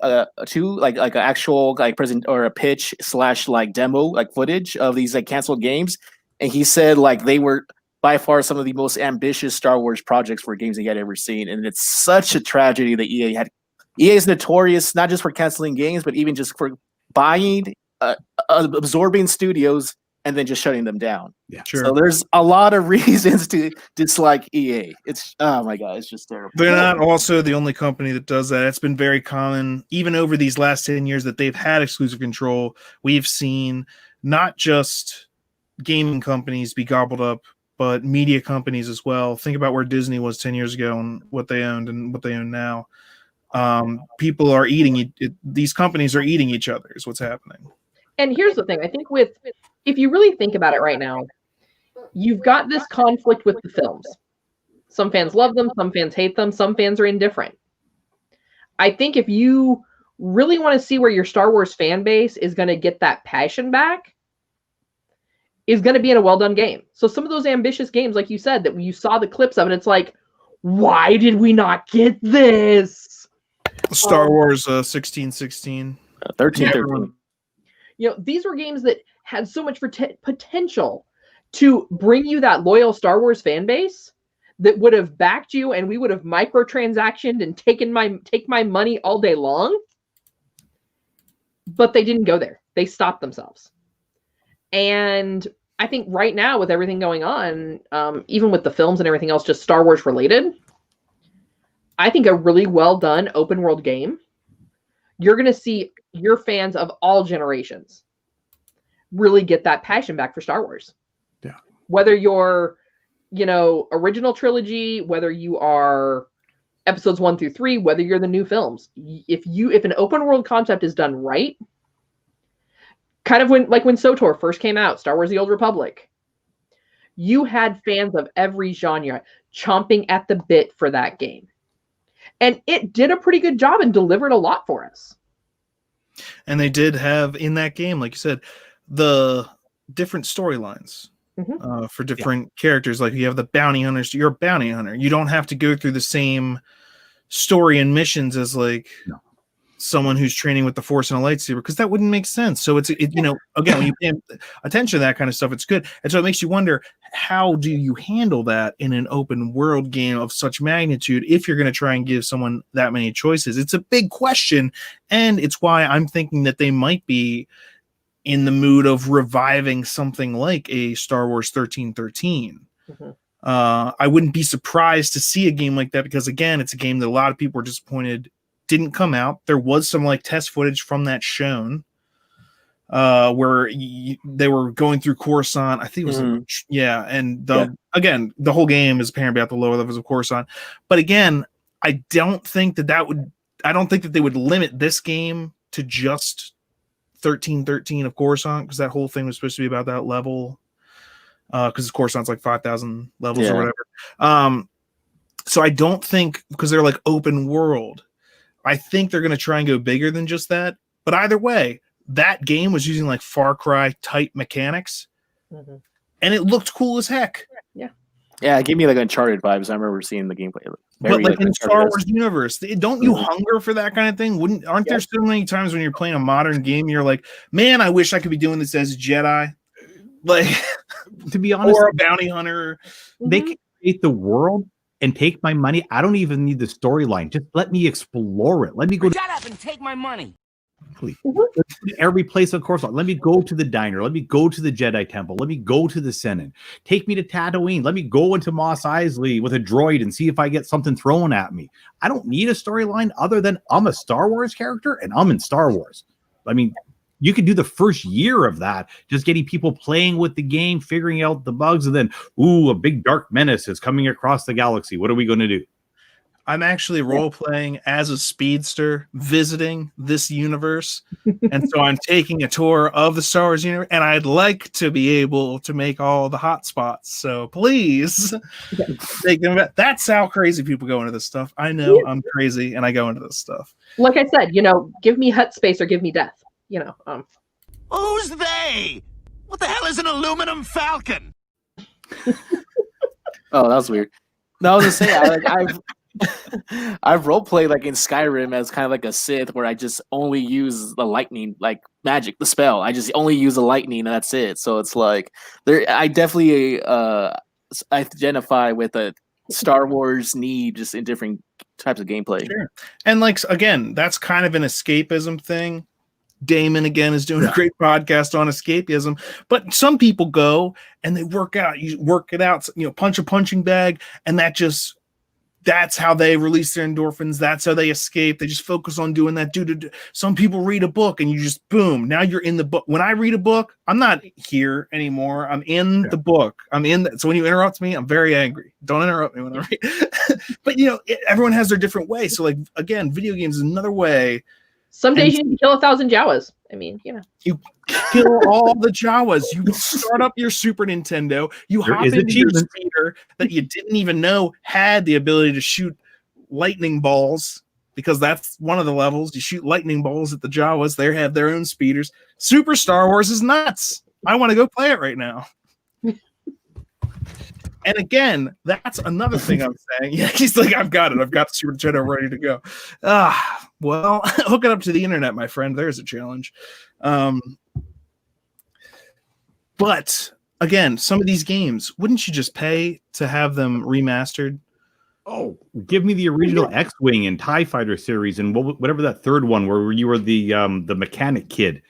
like an actual like present or a pitch / like demo like footage of these like canceled games, and he said like they were by far some of the most ambitious Star Wars projects for games that he had ever seen, and it's such a tragedy that EA had. EA is notorious not just for canceling games, but even just for buying, absorbing studios and then just shutting them down. Yeah, sure. So there's a lot of reasons to dislike EA. It's oh my god, it's just terrible. They're not also the only company that does that. It's been very common, even over these last 10 years that they've had exclusive control. We've seen not just gaming companies be gobbled up, but media companies as well. Think about where Disney was 10 years ago and what they owned and what they own now. People are eating it. These companies are eating each other is what's happening. And here's the thing. I think if you really think about it right now, you've got this conflict with the films. Some fans love them, some fans hate them, some fans are indifferent. I think if you really want to see where your Star Wars fan base is going to get that passion back, is going to be in a well-done game. So some of those ambitious games, like you said, that you saw the clips of, and it's like, why did we not get this? Star Wars 1616. 13. You know, these were games that had so much potential to bring you that loyal Star Wars fan base that would have backed you, and we would have microtransactioned and take my money all day long. But they didn't go there. They stopped themselves. And I think right now with everything going on, even with the films and everything else, just Star Wars related, I think a really well done open world game, you're going to see your fans of all generations really get that passion back for Star Wars. Yeah. Whether you're, original trilogy, whether you are episodes 1 through 3, whether you're the new films, if an open world concept is done right, kind of when SOTOR first came out, Star Wars: The Old Republic, you had fans of every genre chomping at the bit for that game. And it did a pretty good job and delivered a lot for us. And they did have in that game, like you said, the different storylines for different characters. Like you have the bounty hunters. You're a bounty hunter. You don't have to go through the same story and missions as someone who's training with the Force and a lightsaber, because that wouldn't make sense. So again, when you pay attention to that kind of stuff, it's good. And so it makes you wonder, how do you handle that in an open world game of such magnitude if you're going to try and give someone that many choices? It's a big question, and it's why I'm thinking that they might be in the mood of reviving something like a Star Wars 1313. I wouldn't be surprised to see a game like that, because again, it's a game that a lot of people were disappointed didn't come out. There was some test footage from that shown where they were going through Coruscant. I think it was and again, the whole game is apparently about the lower levels of Coruscant. But again, I don't think that they would limit this game to just 1313 of Coruscant, because that whole thing was supposed to be about that level. Because Coruscant's like 5,000 levels or whatever. So I don't think, because they're open world, I think they're going to try and go bigger than just that. But either way, that game was using Far Cry type mechanics, and it looked cool as heck. Yeah, it gave me Uncharted vibes. I remember seeing the gameplay. But in the Star Wars universe, don't you hunger for that kind of thing? Aren't there so many times when you're playing a modern game, you're like, man, I wish I could be doing this as a Jedi? To be honest, or a bounty hunter. They can create the world and take my money. I don't even need the storyline. Just let me explore it. Let me go. Shut up and take my money. Please. Every place on Coruscant. Let me go to the diner. Let me go to the Jedi Temple. Let me go to the Senate. Take me to Tatooine. Let me go into Mos Eisley with a droid and see if I get something thrown at me. I don't need a storyline other than I'm a Star Wars character and I'm in Star Wars. I mean, you could do the first year of that, just getting people playing with the game, figuring out the bugs, and then, a big dark menace is coming across the galaxy. What are we going to do? I'm actually role-playing as a speedster, visiting this universe. And so I'm taking a tour of the Star Wars universe, and I'd like to be able to make all the hot spots. So please take them back. That's how crazy people go into this stuff. I know I'm crazy, and I go into this stuff. Like I said, give me hut space or give me death. Who's they? What the hell is an aluminum falcon? Oh, that was weird. No, I was gonna say, I've role played in Skyrim as kind of a Sith, where I just only use the lightning, magic, the spell. I just only use the lightning, and that's it. So it's I definitely identify with a Star Wars need just in different types of gameplay. Sure. And again, that's kind of an escapism thing. Damon again is doing a great podcast on escapism, but some people go and they work out. You work it out, punch a punching bag, and that's how they release their endorphins. That's how they escape. They just focus on doing that. Some people read a book, and you just boom. Now you're in the book. When I read a book, I'm not here anymore. I'm in the book. So when you interrupt me, I'm very angry. Don't interrupt me when I read. But everyone has their different way. So again, video games is another way. Some days you can kill 1,000 Jawas. I mean, You kill all the Jawas. You start up your Super Nintendo. You hop into your speeder that you didn't even know had the ability to shoot lightning balls, because that's one of the levels. You shoot lightning balls at the Jawas. They have their own speeders. Super Star Wars is nuts. I want to go play it right now. And again, that's another thing I'm saying. Yeah, he's like, I've got it. I've got the Super Nintendo ready to go. Well, hook it up to the internet, my friend. There's a challenge. But again, some of these games, wouldn't you just pay to have them remastered? Oh, give me the original X-Wing and TIE Fighter series and whatever that third one where you were the mechanic kid.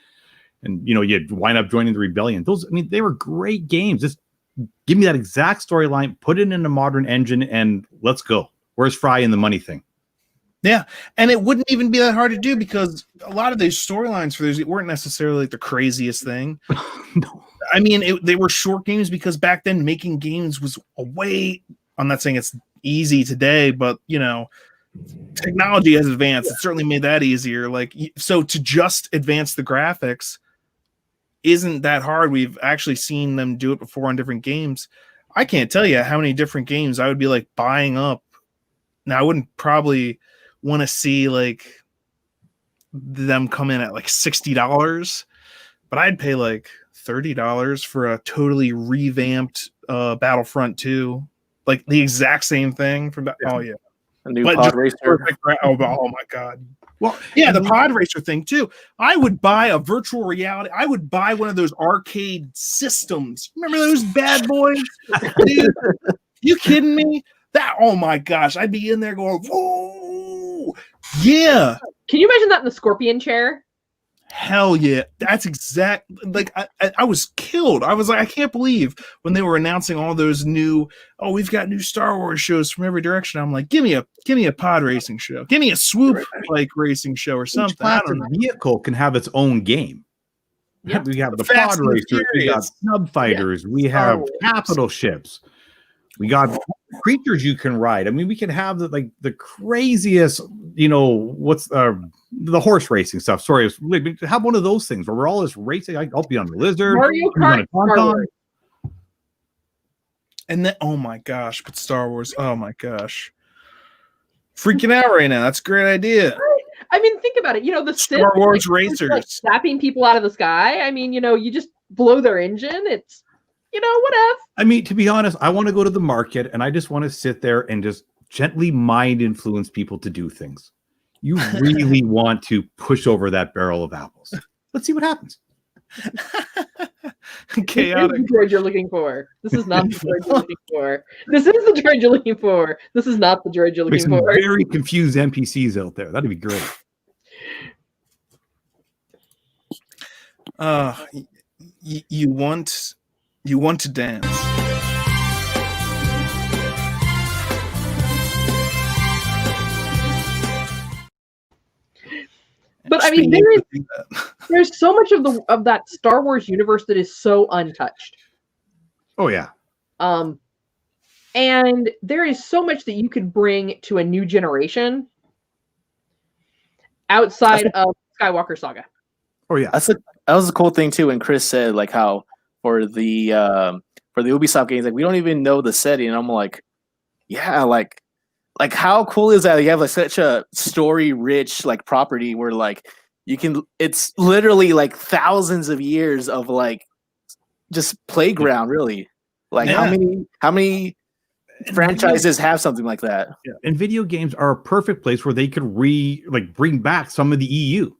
and you'd wind up joining the rebellion. Those, I mean, they were great games. Just give me that exact storyline, put it in a modern engine, and let's go. Where's Fry in the money thing? Yeah, and it wouldn't even be that hard to do because a lot of these storylines for these weren't necessarily like the craziest thing. No. I mean, they were short games because back then making games was a way. I'm not saying it's easy today, but technology has advanced. It certainly made that easier. Like, so to just advance the graphics isn't that hard. We've actually seen them do it before on different games. I can't tell you how many different games I would be like buying up. Now, I wouldn't probably want to see like them come in at like $60, but I'd pay like $30 for a totally revamped Battlefront 2, like the exact same thing from a new pod racer. Oh my god! Well, yeah, the pod racer thing too. I would buy a virtual reality. I would buy one of those arcade systems. Remember those bad boys? Dude, you kidding me? Oh my gosh! I'd be in there going, whoa, yeah. Can you imagine that in the Scorpion chair? Hell yeah. That's exact. Like, I was killed. I was like, I can't believe when they were announcing all those new, we've got new Star Wars shows from every direction. I'm like, give me a pod racing show. Give me a swoop like racing show or something. Each vehicle can have its own game. Yeah. We have the pod racers, we got snub fighters, we have capital ships. We got creatures you can ride. I mean, we can have the craziest, what's the horse racing stuff. Sorry, have one of those things where we're all just racing. I'll be on the lizard. Mario Kart. And then, oh my gosh, but Star Wars. Oh my gosh, freaking out right now. That's a great idea. I mean, think about it. The Star Wars racers like zapping people out of the sky. I mean, you just blow their engine. It's whatever. I mean, to be honest, I want to go to the market and I just want to sit there and just gently mind influence people to do things. You really want to push over that barrel of apples. Let's see what happens. Chaotic. This is the droid you're looking for. This is not the droid you're looking for. This is the droid you're looking for. This is not the droid you're looking some for. Very confused NPCs out there. That'd be great. You want to dance. But I mean, there's so much of that Star Wars universe that is so untouched. Oh yeah. And there is so much that you could bring to a new generation outside of Skywalker Saga. Oh yeah, that was a cool thing too. When Chris said like how for the Ubisoft games, like we don't even know the setting, and I'm like, yeah, like how cool is that? You have like such a story-rich like property where like it's literally like thousands of years of like just playground, really. Like how many franchises have something like that? Yeah. And video games are a perfect place where they could bring back some of the EU.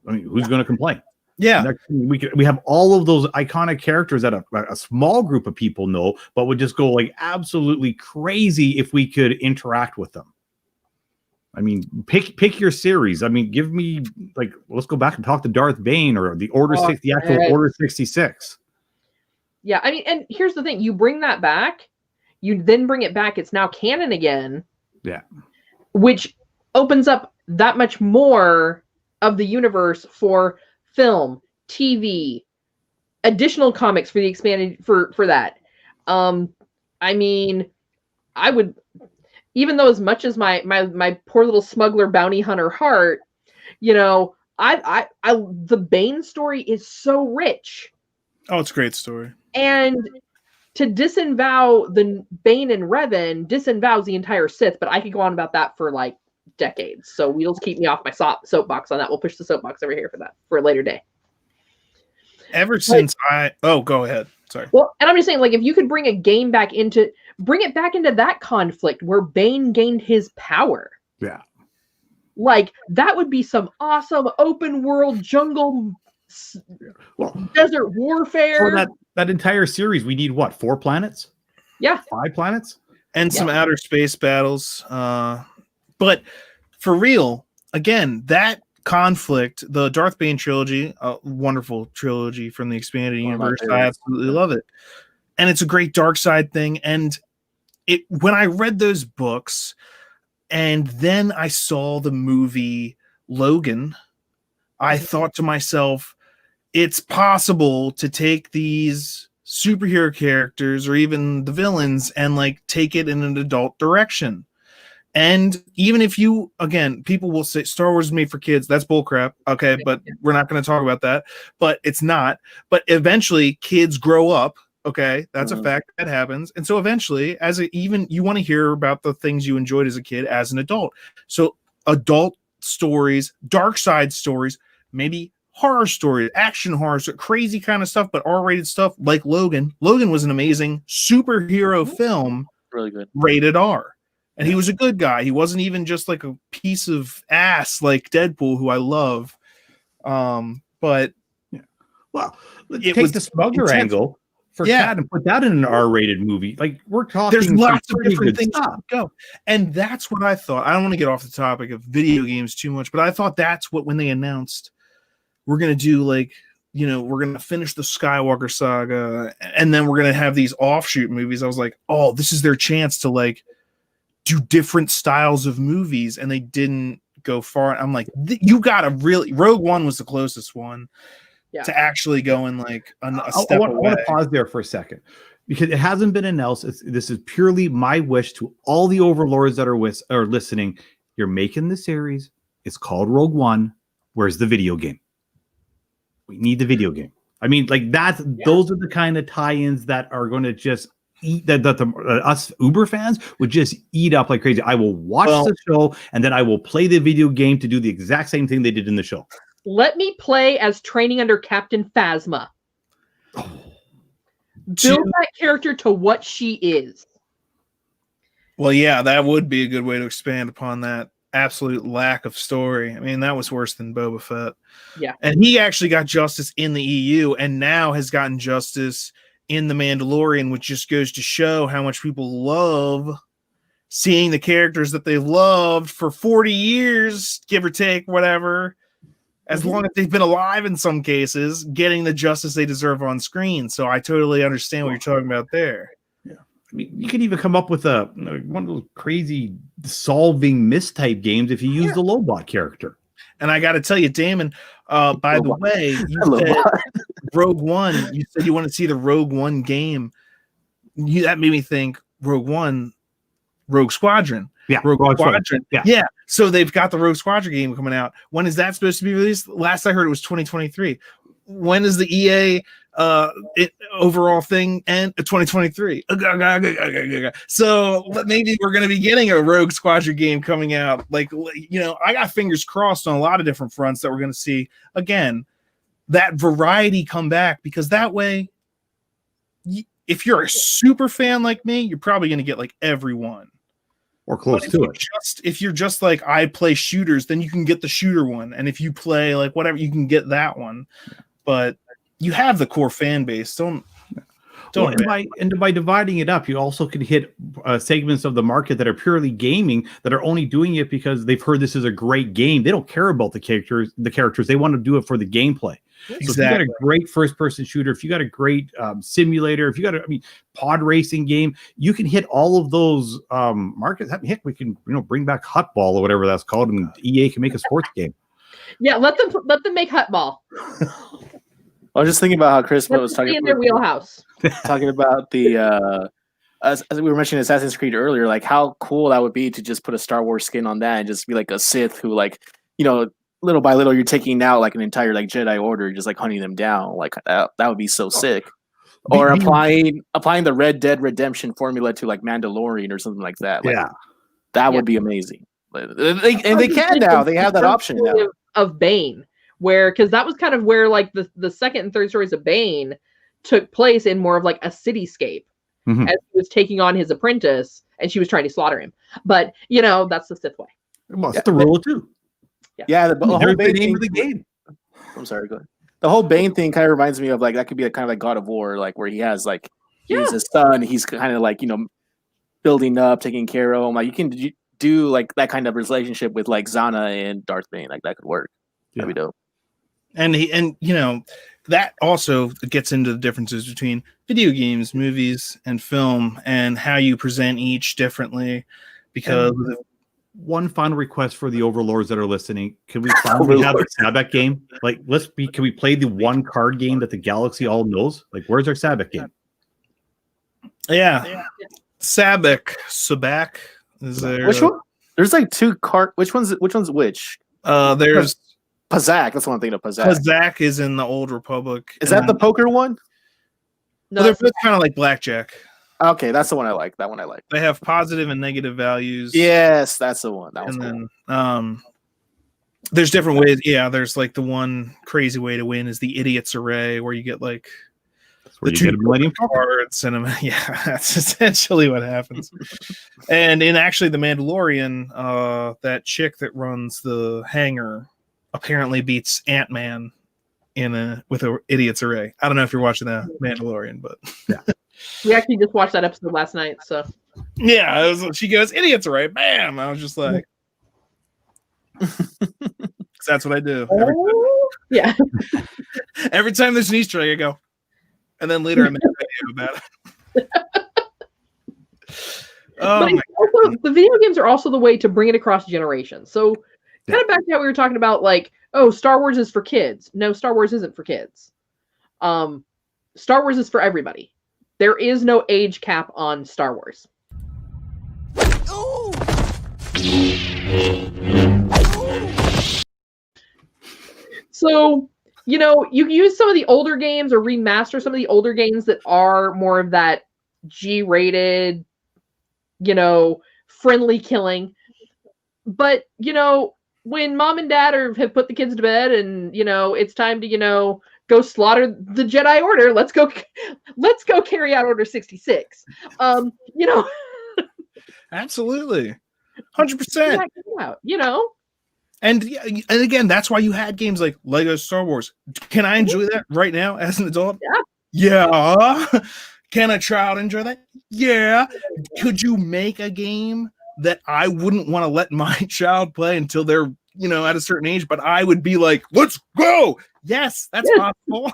I mean, who's going to complain? Yeah, we have all of those iconic characters that a small group of people know, but would just go like absolutely crazy if we could interact with them. I mean, pick your series. I mean, give me let's go back and talk to Darth Bane or the Order 66. Yeah, I mean, and here's the thing: you bring that back, you then bring it back. It's now canon again. Yeah, which opens up that much more of the universe for film, TV, additional comics for the expanded for that. I mean, I would, even though as much as my poor little smuggler bounty hunter heart, I the Bane story is so rich. Oh, it's a great story. And to disavow the Bane and Revan disavows the entire Sith, but I could go on about that for like decades. So Wheels, keep me off my soapbox on that. We'll push the soapbox over here for that for a later day. Ever since go ahead. Sorry. Well, and I'm just saying, like, if you could bring it back into that conflict where Bane gained his power. Yeah. Like, that would be some awesome open world jungle desert warfare. For that entire series, we need what? 4 planets? Yeah. 5 planets? And some outer space battles. But for real, again, that conflict. The Darth Bane trilogy, a wonderful trilogy from the expanded One of my universe. I favorites. absolutely love it, and it's a great dark side thing. And it when I read those books, and then I saw the movie Logan, I thought to myself, it's possible to take these superhero characters or even the villains and like take it in an adult direction. And even if you, again, people will say Star Wars is made for kids, that's bullcrap. Okay, but we're not going to talk about that. But it's not. But eventually, kids grow up. Okay, that's a fact that happens. And so eventually, even you want to hear about the things you enjoyed as a kid as an adult. So adult stories, dark side stories, maybe horror stories, action horror, crazy kind of stuff, but R-rated stuff like Logan. Logan was an amazing superhero film, Really good. rated R. And he was a good guy. He wasn't even just like a piece of ass like Deadpool, who I love. But well, let's it take was the smuggler intense. angle for Yeah. Cat and put that in an R-rated movie. Like we're talking, There's some lots of pretty different good things stuff. to go. And that's what I thought. I don't want to get off the topic of video games too much, but I thought that's what, when they announced we're going to do like, we're going to finish the Skywalker saga and then we're going to have these offshoot movies. I was like, oh, this is their chance to like do different styles of movies. And they didn't go far. I'm like, you got to really, Rogue One was the closest one to actually go in like a step away. I want to pause there for a second because it hasn't been announced. This is purely my wish to all the overlords that are listening. You're making the series. It's called Rogue One. Where's the video game? We need the video game. I mean, like that. Yeah. Those are the kind of tie-ins that are going to just eat that us Uber fans would just eat up like crazy. I will watch the show and then I will play the video game to do the exact same thing they did in the show. Let me play as training under Captain Phasma. Build that character to what she is. Well, yeah, that would be a good way to expand upon that absolute lack of story. I mean, that was worse than Boba Fett. Yeah. And he actually got justice in the EU and now has gotten justice in The Mandalorian, which just goes to show how much people love seeing the characters that they've loved for 40 years, give or take, whatever, as long as they've been alive in some cases, getting the justice they deserve on screen. So I totally understand what you're talking about there. Yeah. I mean, you could even come up with one of those crazy solving mistype games if you use the Lobot character. And I got to tell you, Damon, by the way, you said Rogue One. You said you want to see the Rogue One game. That made me think Rogue One, Rogue Squadron. Yeah, Rogue Squadron. Yeah. So they've got the Rogue Squadron game coming out. When is that supposed to be released? Last I heard, it was 2023. When is the EA overall thing end? 2023. So maybe we're going to be getting a Rogue Squadron game coming out. Like, I got fingers crossed on a lot of different fronts that we're going to see again that variety come back, because that way, if you're a super fan like me, you're probably going to get like everyone. Or close to it. If you're just like, I play shooters, then you can get the shooter one. And if you play like whatever, you can get that one. But you have the core fan base. Don't. And by dividing it up, you also could hit segments of the market that are purely gaming, that are only doing it because they've heard this is a great game. They don't care about the characters. They want to do it for the gameplay. Exactly. So if you got a great first-person shooter, if you got a great simulator, if you got pod racing game, you can hit all of those markets. Heck, we can bring back Hutball or whatever that's called, and EA can make a sports game. Yeah, let them make Hutball. I was just thinking about how Chris was talking in their wheelhouse. Talking about the as we were mentioning Assassin's Creed earlier, like how cool that would be to just put a Star Wars skin on that and just be like a Sith who, like, little by little you're taking out like an entire like Jedi Order, just like hunting them down. Like that would be so sick. Or applying the Red Dead Redemption formula to like Mandalorian or something like that. Like, that would be amazing. They can now. They have that option now. Of Bane, because that was kind of where like the second and third stories of Bane took place in more of like a cityscape, as he was taking on his apprentice and she was trying to slaughter him. But that's the Sith way. Well, it's the rule of two. Yeah, the whole Bane name of the game. I'm sorry, go ahead. The whole Bane thing kind of reminds me of like that could be kind of like God of War, like where he has like he's his son, he's kind of like building up, taking care of him. Like you can do like that kind of relationship with like Zana and Darth Bane, like that could work. That'd be dope. And that also gets into the differences between video games, movies, and film, and how you present each differently. Because one final request for the overlords that are listening: can we finally have a Sabbath game? Like, can we play the one card game that the galaxy all knows? Like, where's our Sabbath game? Yeah. Sabak. Is there? Which one? There's like two card. Which one's which? There's Pazak. That's what I'm thinking of. Pazak. Pazak is in the Old Republic. Is that the poker one? No, They're both kind of like blackjack. Okay, that's the one I like. That one I like. They have positive and negative values. Yes, that's the one. That was and cool. then there's different ways. Yeah, there's like the one crazy way to win is the Idiot's Array, where you get like the two Millennium cards. Yeah, that's essentially what happens. And in actually the Mandalorian, that chick that runs the hangar apparently beats Ant-Man with an Idiot's Array. I don't know if you're watching the Mandalorian, but yeah. We actually just watched that episode last night, so yeah, she goes, "Idiot's Array," bam! I was just like, that's what I do. Yeah. Every time there's an Easter egg, I go, and then later I make a video about it. But also, the video games are also the way to bring it across generations. So, kind of back to how we were talking about, like, oh, Star Wars is for kids. No, Star Wars isn't for kids. Star Wars is for everybody. There is no age cap on Star Wars. Ooh. So, you can use some of the older games or remaster some of the older games that are more of that G-rated, friendly killing. But, when mom and dad have put the kids to bed and, it's time to, go slaughter the Jedi Order, let's go carry out Order 66. Absolutely. 100%. And again, that's why you had games like Lego Star Wars. Can I enjoy that right now as an adult? Yeah. Can a child enjoy that? Yeah. Could you make a game that I wouldn't want to let my child play until they're, at a certain age, but I would be like, let's go. Yes, that's possible.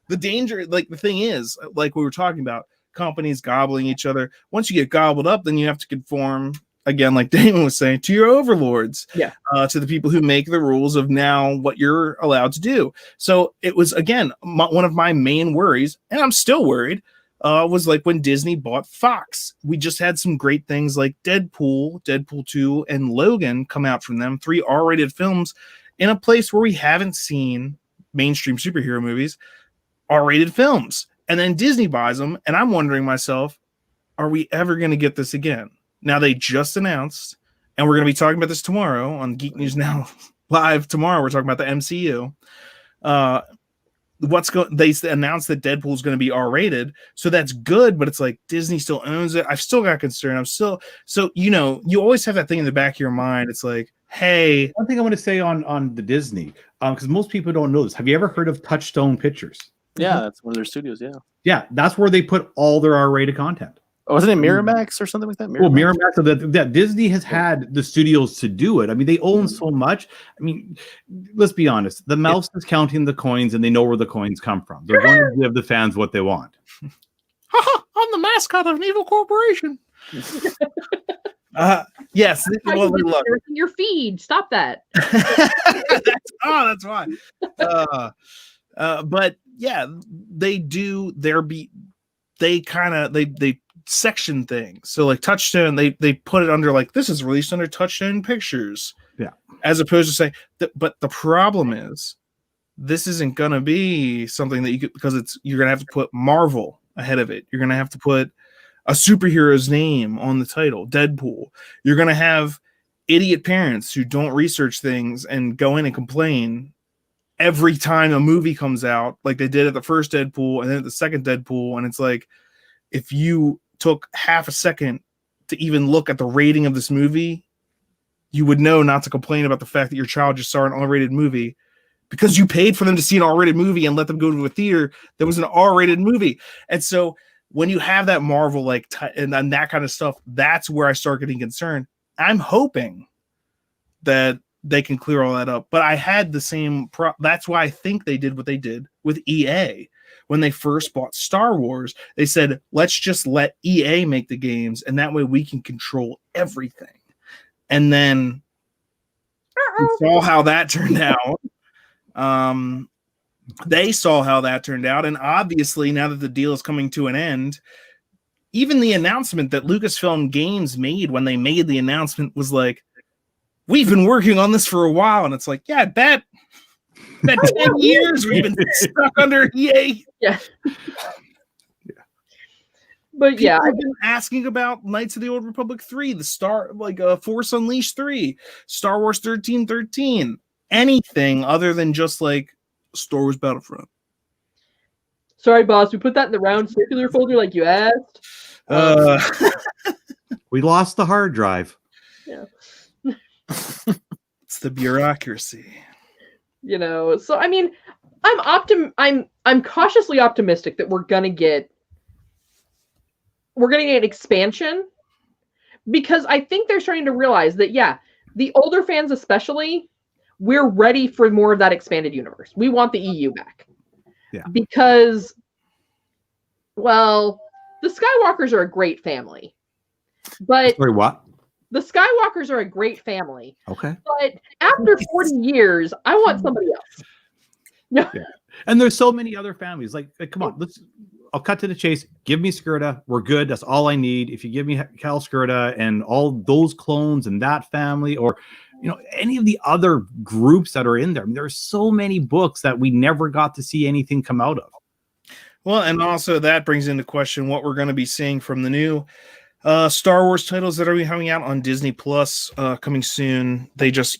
The danger, like the thing is, like we were talking about, companies gobbling each other. Once you get gobbled up, then you have to conform, again, like Damon was saying, to your overlords, to the people who make the rules of now what you're allowed to do. So it was, again, one of my main worries, and I'm still worried, was like when Disney bought Fox. We just had some great things like Deadpool, Deadpool 2, and Logan come out from them, 3 R-rated films in a place where we haven't seen mainstream superhero movies, R-rated films. And then Disney buys them, and I'm wondering myself, are we ever going to get this again? Now, they just announced, and we're going to be talking about this tomorrow on Geek News Now Live tomorrow. We're talking about the MCU. They announced that Deadpool is going to be R-rated, so that's good, but it's like Disney still owns it. I've still got concern. You always have that thing in the back of your mind. It's like, hey, one thing I want to say on the Disney, because most people don't know this. Have you ever heard of Touchstone Pictures? Yeah, that's one of their studios. Yeah, that's where they put all their R-rated content. Oh, wasn't it Miramax or something like that? Miramax. So that Disney has had the studios to do it. I mean, they own so much. I mean, let's be honest. The mouse is counting the coins, and they know where the coins come from. They're going to give the fans what they want. I'm the mascot of an evil corporation. Yes. Well, look. In your feed. Stop that. That's why. But yeah, they do. They section things. So like Touchstone, they put it under like, this is released under Touchstone Pictures. Yeah. As opposed to saying that, but the problem is this isn't gonna be something that you're gonna have to put Marvel ahead of it. You're gonna have to put a superhero's name on the title, Deadpool. You're gonna have idiot parents who don't research things and go in and complain every time a movie comes out, like they did at the first Deadpool and then at the second Deadpool. And it's like, if you took half a second to even look at the rating of this movie, you would know not to complain about the fact that your child just saw an R-rated movie because you paid for them to see an R-rated movie and let them go to a theater that was an R-rated movie. And so when you have that Marvel and that kind of stuff, that's where I start getting concerned. I'm hoping that they can clear all that up. But I had the same that's why I think they did what they did with EA. When they first bought Star Wars, they said, let's just let EA make the games, and that way we can control everything. And then we saw how that turned out. They saw how that turned out, and obviously now that the deal is coming to an end, even the announcement that Lucasfilm Games made when they made the announcement was like, we've been working on this for a while. And it's like, yeah, I bet 10 years we've been stuck under EA. Yeah. But yeah, I've been asking about Knights of the Old Republic 3, the Force Unleashed 3, Star Wars 1313, anything other than just like Star Wars Battlefront. Sorry, boss, we put that in the round circular folder like you asked. We lost the hard drive. Yeah. It's the bureaucracy. You know, so I mean, I'm cautiously optimistic that we're gonna get expansion, because I think they're starting to realize that, yeah, the older fans especially, we're ready for more of that expanded universe. We want the EU back. Yeah. Because, well, the Skywalkers are a great family. But Sorry, what? the Skywalkers are a great family. Okay. But after 40 years, I want somebody else. Yeah. And there's so many other families. Like come on, I'll cut to the chase. Give me Skirta. We're good. That's all I need. If you give me Cal Skirta and all those clones and that family, or any of the other groups that are in there. I mean, there's so many books that we never got to see anything come out of. Well, and also that brings into question what we're going to be seeing from the new Star Wars titles that are coming out on Disney Plus coming soon. They just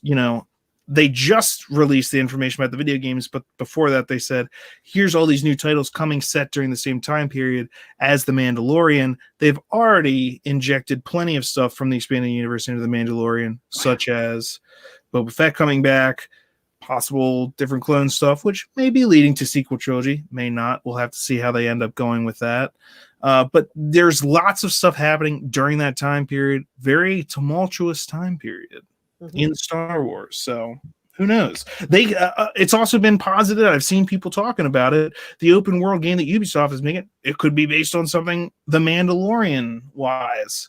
released the information about the video games, but before that they said, here's all these new titles coming set during the same time period as The Mandalorian. They've already injected plenty of stuff from the expanded universe into The Mandalorian, such as Boba Fett coming back, possible different clone stuff, which may be leading to sequel trilogy, may not. We'll have to see how they end up going with that. But there's lots of stuff happening during that time period, very tumultuous time period in Star Wars. So who knows? It's also been posited. I've seen people talking about it. The open world game that Ubisoft is making, it could be based on something The Mandalorian wise.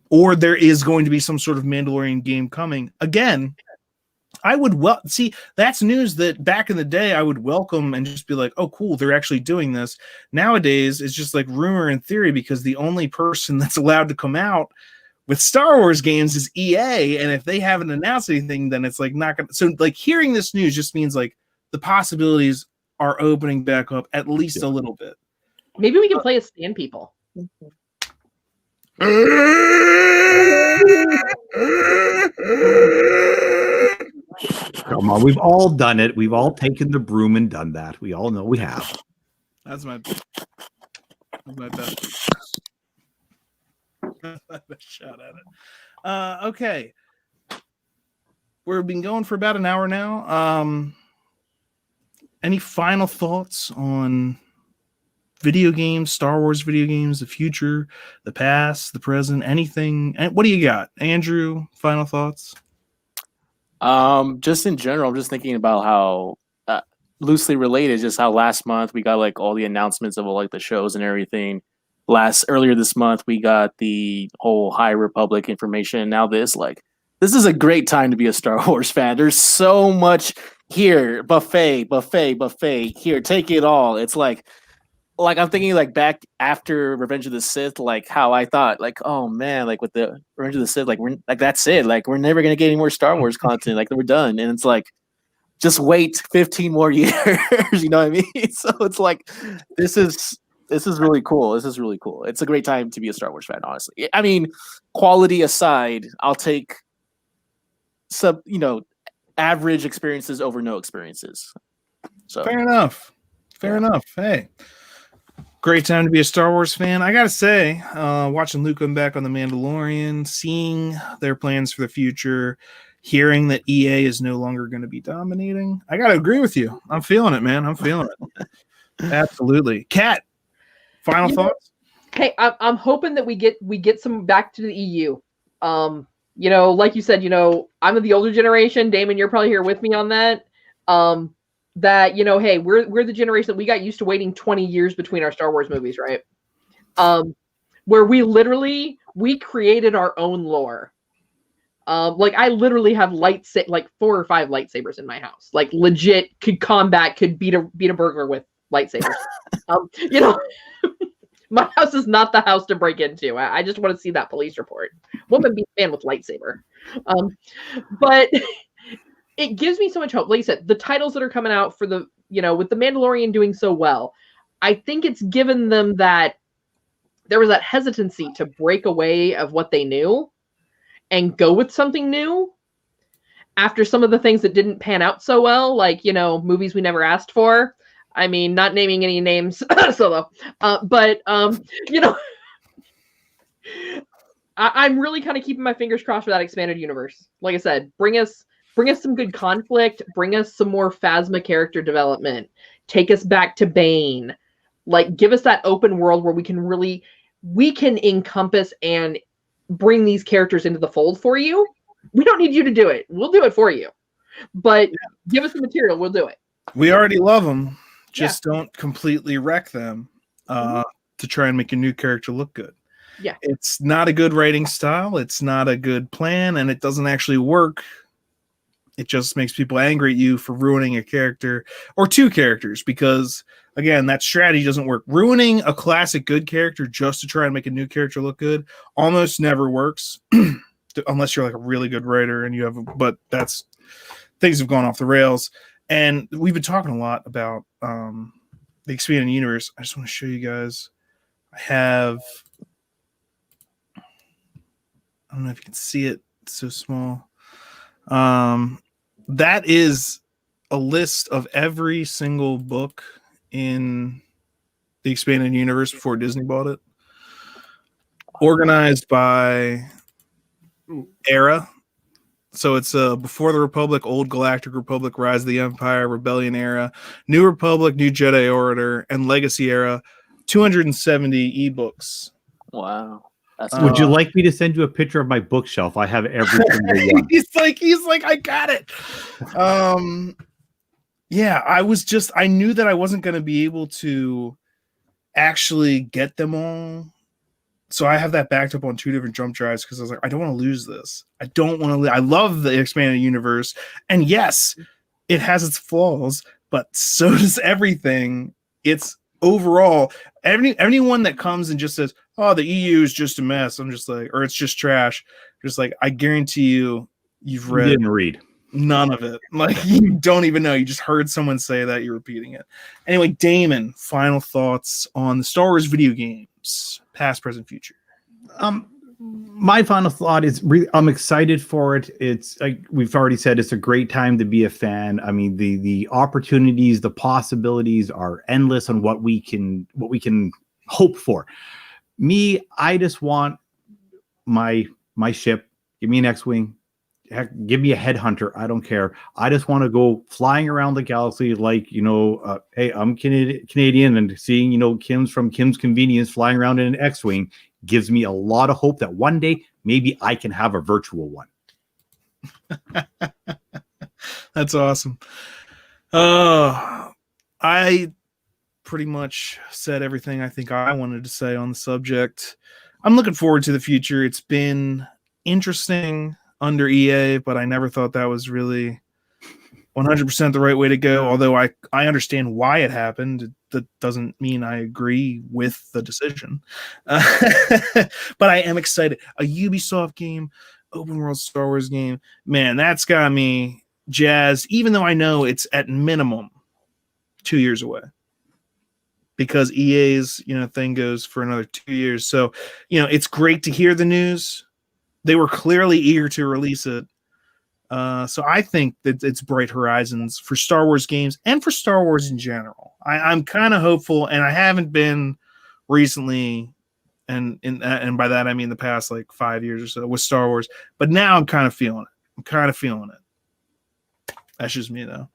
Or there is going to be some sort of Mandalorian game coming. Again, I would see, that's news that back in the day I would welcome and just be like, oh, cool, they're actually doing this. Nowadays, it's just like rumor and theory, because the only person that's allowed to come out with Star Wars games is EA. And if they haven't announced anything, then it's like not going to. So, like, hearing this news just means like the possibilities are opening back up at least a little bit. Maybe we can play as Stand People. Come on, we've all done it. We've all taken the broom and done that. We all know we have. That's my best. My best shot at it. Okay. We've been going for about an hour now. Any final thoughts on video games, Star Wars video games, the future, the past, the present, anything? What do you got? Andrew, final thoughts? Just in general, I'm just thinking about how loosely related, just how last month we got like all the announcements of all like the shows and everything. Earlier this month we got the whole High Republic information. Now this is a great time to be a Star Wars fan. There's so much here, buffet here, take it all. It's like I'm thinking like back after Revenge of the Sith, like how I thought like, oh man, like with the Revenge of the Sith, like we're like, that's it, like we're never gonna get any more Star Wars content, like we're done. And it's like, just wait 15 more years. You know what I mean? So it's like this is really cool. This is really cool. It's a great time to be a Star Wars fan, honestly. I mean, quality aside, I'll take average experiences over no experiences. So fair enough. Hey, great time to be a Star Wars fan. I gotta say, watching Luke come back on The Mandalorian, seeing their plans for the future, hearing that EA is no longer going to be dominating, I gotta agree with you. I'm feeling it, man. I'm feeling it. Absolutely. Kat, final thoughts? Hey, I'm hoping that we get some back to the EU. like you said, I'm of the older generation. Damon, you're probably here with me on that. That, hey, we're the generation that we got used to waiting 20 years between our Star Wars movies, right? Where we created our own lore. Like I literally have like 4 or 5 lightsabers in my house. Like legit could beat a burglar with lightsabers. My house is not the house to break into. I just want to see that police report. Woman beat man with lightsaber. But it gives me so much hope. Like you said, the titles that are coming out for the, with the Mandalorian doing so well, I think it's given them that there was that hesitancy to break away of what they knew and go with something new after some of the things that didn't pan out so well, like, movies we never asked for. I mean, not naming any names, Solo. But I'm really kind of keeping my fingers crossed for that expanded universe. Like I said, bring us some good conflict, bring us some more Phasma character development, take us back to Bane. Like, give us that open world where we can encompass and bring these characters into the fold for you. We don't need you to do it. We'll do it for you. But give us the material. We'll do it. We already love them. Just don't completely wreck them to try and make a new character look good. Yeah. It's not a good writing style. It's not a good plan, and it doesn't actually work. It just makes people angry at you for ruining a character or 2 characters because, again, that strategy doesn't work. Ruining a classic good character just to try and make a new character look good almost never works unless you're like a really good writer and but things have gone off the rails. And we've been talking a lot about the expanded universe. I just want to show you guys. I don't know if you can see it. It's so small. That is a list of every single book in the expanded universe before Disney bought it, organized by era. So it's Before the Republic, Old Galactic Republic, Rise of the Empire, Rebellion era, New Republic, New Jedi Order, and Legacy era. 270 ebooks. Wow. Would you like me to send you a picture of my bookshelf? I have every single one. He's like, I got it. Yeah, I knew that I wasn't going to be able to actually get them all. So I have that backed up on 2 different jump drives because I was like, I don't want to lose this. I love the expanded universe. And yes, it has its flaws, but so does everything. It's overall, anyone that comes and just says, oh, the EU is just a mess. I'm just like, or it's just trash. Just like, I guarantee you didn't read none of it. Like, you don't even know. You just heard someone say that. You're repeating it. Anyway, Damon, final thoughts on the Star Wars video games, past, present, future. My final thought is I'm excited for it. It's like we've already said, it's a great time to be a fan. I mean, the opportunities, the possibilities are endless on what we can hope for. Me, I just want my ship. Give me an X-Wing. Heck, give me a headhunter. I don't care. I just want to go flying around the galaxy like, hey, I'm Canadian, and seeing, Kim's from Kim's Convenience flying around in an X-Wing gives me a lot of hope that one day maybe I can have a virtual one. That's awesome. I pretty much said everything I think I wanted to say on the subject. I'm looking forward to the future. It's been interesting under EA, but I never thought that was really 100% the right way to go. Although I understand why it happened. That doesn't mean I agree with the decision. But I am excited. A Ubisoft game, open world Star Wars game, man, that's got me jazzed, even though I know it's at minimum 2 years away. Because EA's, thing goes for another 2 years. So, it's great to hear the news. They were clearly eager to release it. So I think that it's bright horizons for Star Wars games and for Star Wars in general. I'm kind of hopeful, and I haven't been recently, and by that I mean the past like 5 years or so with Star Wars. But now I'm kind of feeling it. That's just me though.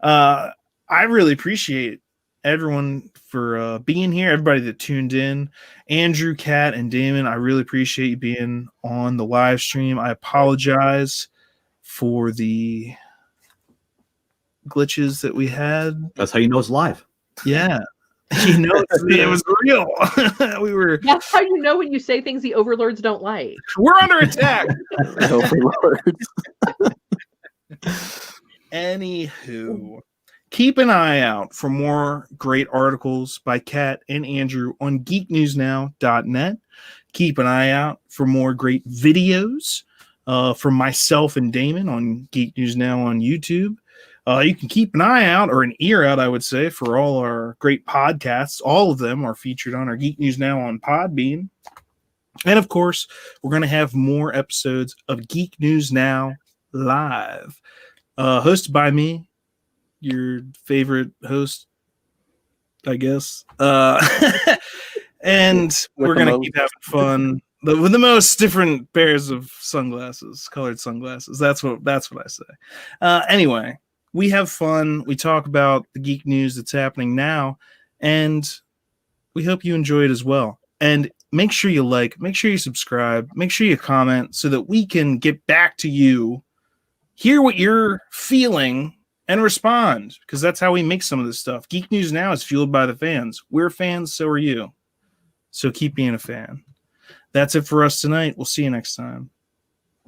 I really appreciate everyone for being here, everybody that tuned in. Andrew, Kat, and Damon, I really appreciate you being on the live stream. I apologize for the glitches that we had. That's how you know it's live. Yeah. It was real. That's how you know when you say things the overlords don't like. We're under attack. Overlords. Anywho, keep an eye out for more great articles by Kat and Andrew on geeknewsnow.net. Keep an eye out for more great videos from myself and Damon on Geek News Now on YouTube. You can keep an eye out, or an ear out, I would say, for all our great podcasts. All of them are featured on our Geek News Now on Podbean. And, of course, we're going to have more episodes of Geek News Now live, hosted by me, your favorite host, I guess. And we're going to keep having fun. With the most different pairs of sunglasses, colored sunglasses. That's what I say. Anyway. We have fun. We talk about the geek news that's happening now, and we hope you enjoy it as well. And make sure you like, make sure you subscribe, make sure you comment so that we can get back to you, hear what you're feeling, and respond, because that's how we make some of this stuff. Geek News Now is fueled by the fans. We're fans, so are you. So keep being a fan. That's it for us tonight. We'll see you next time.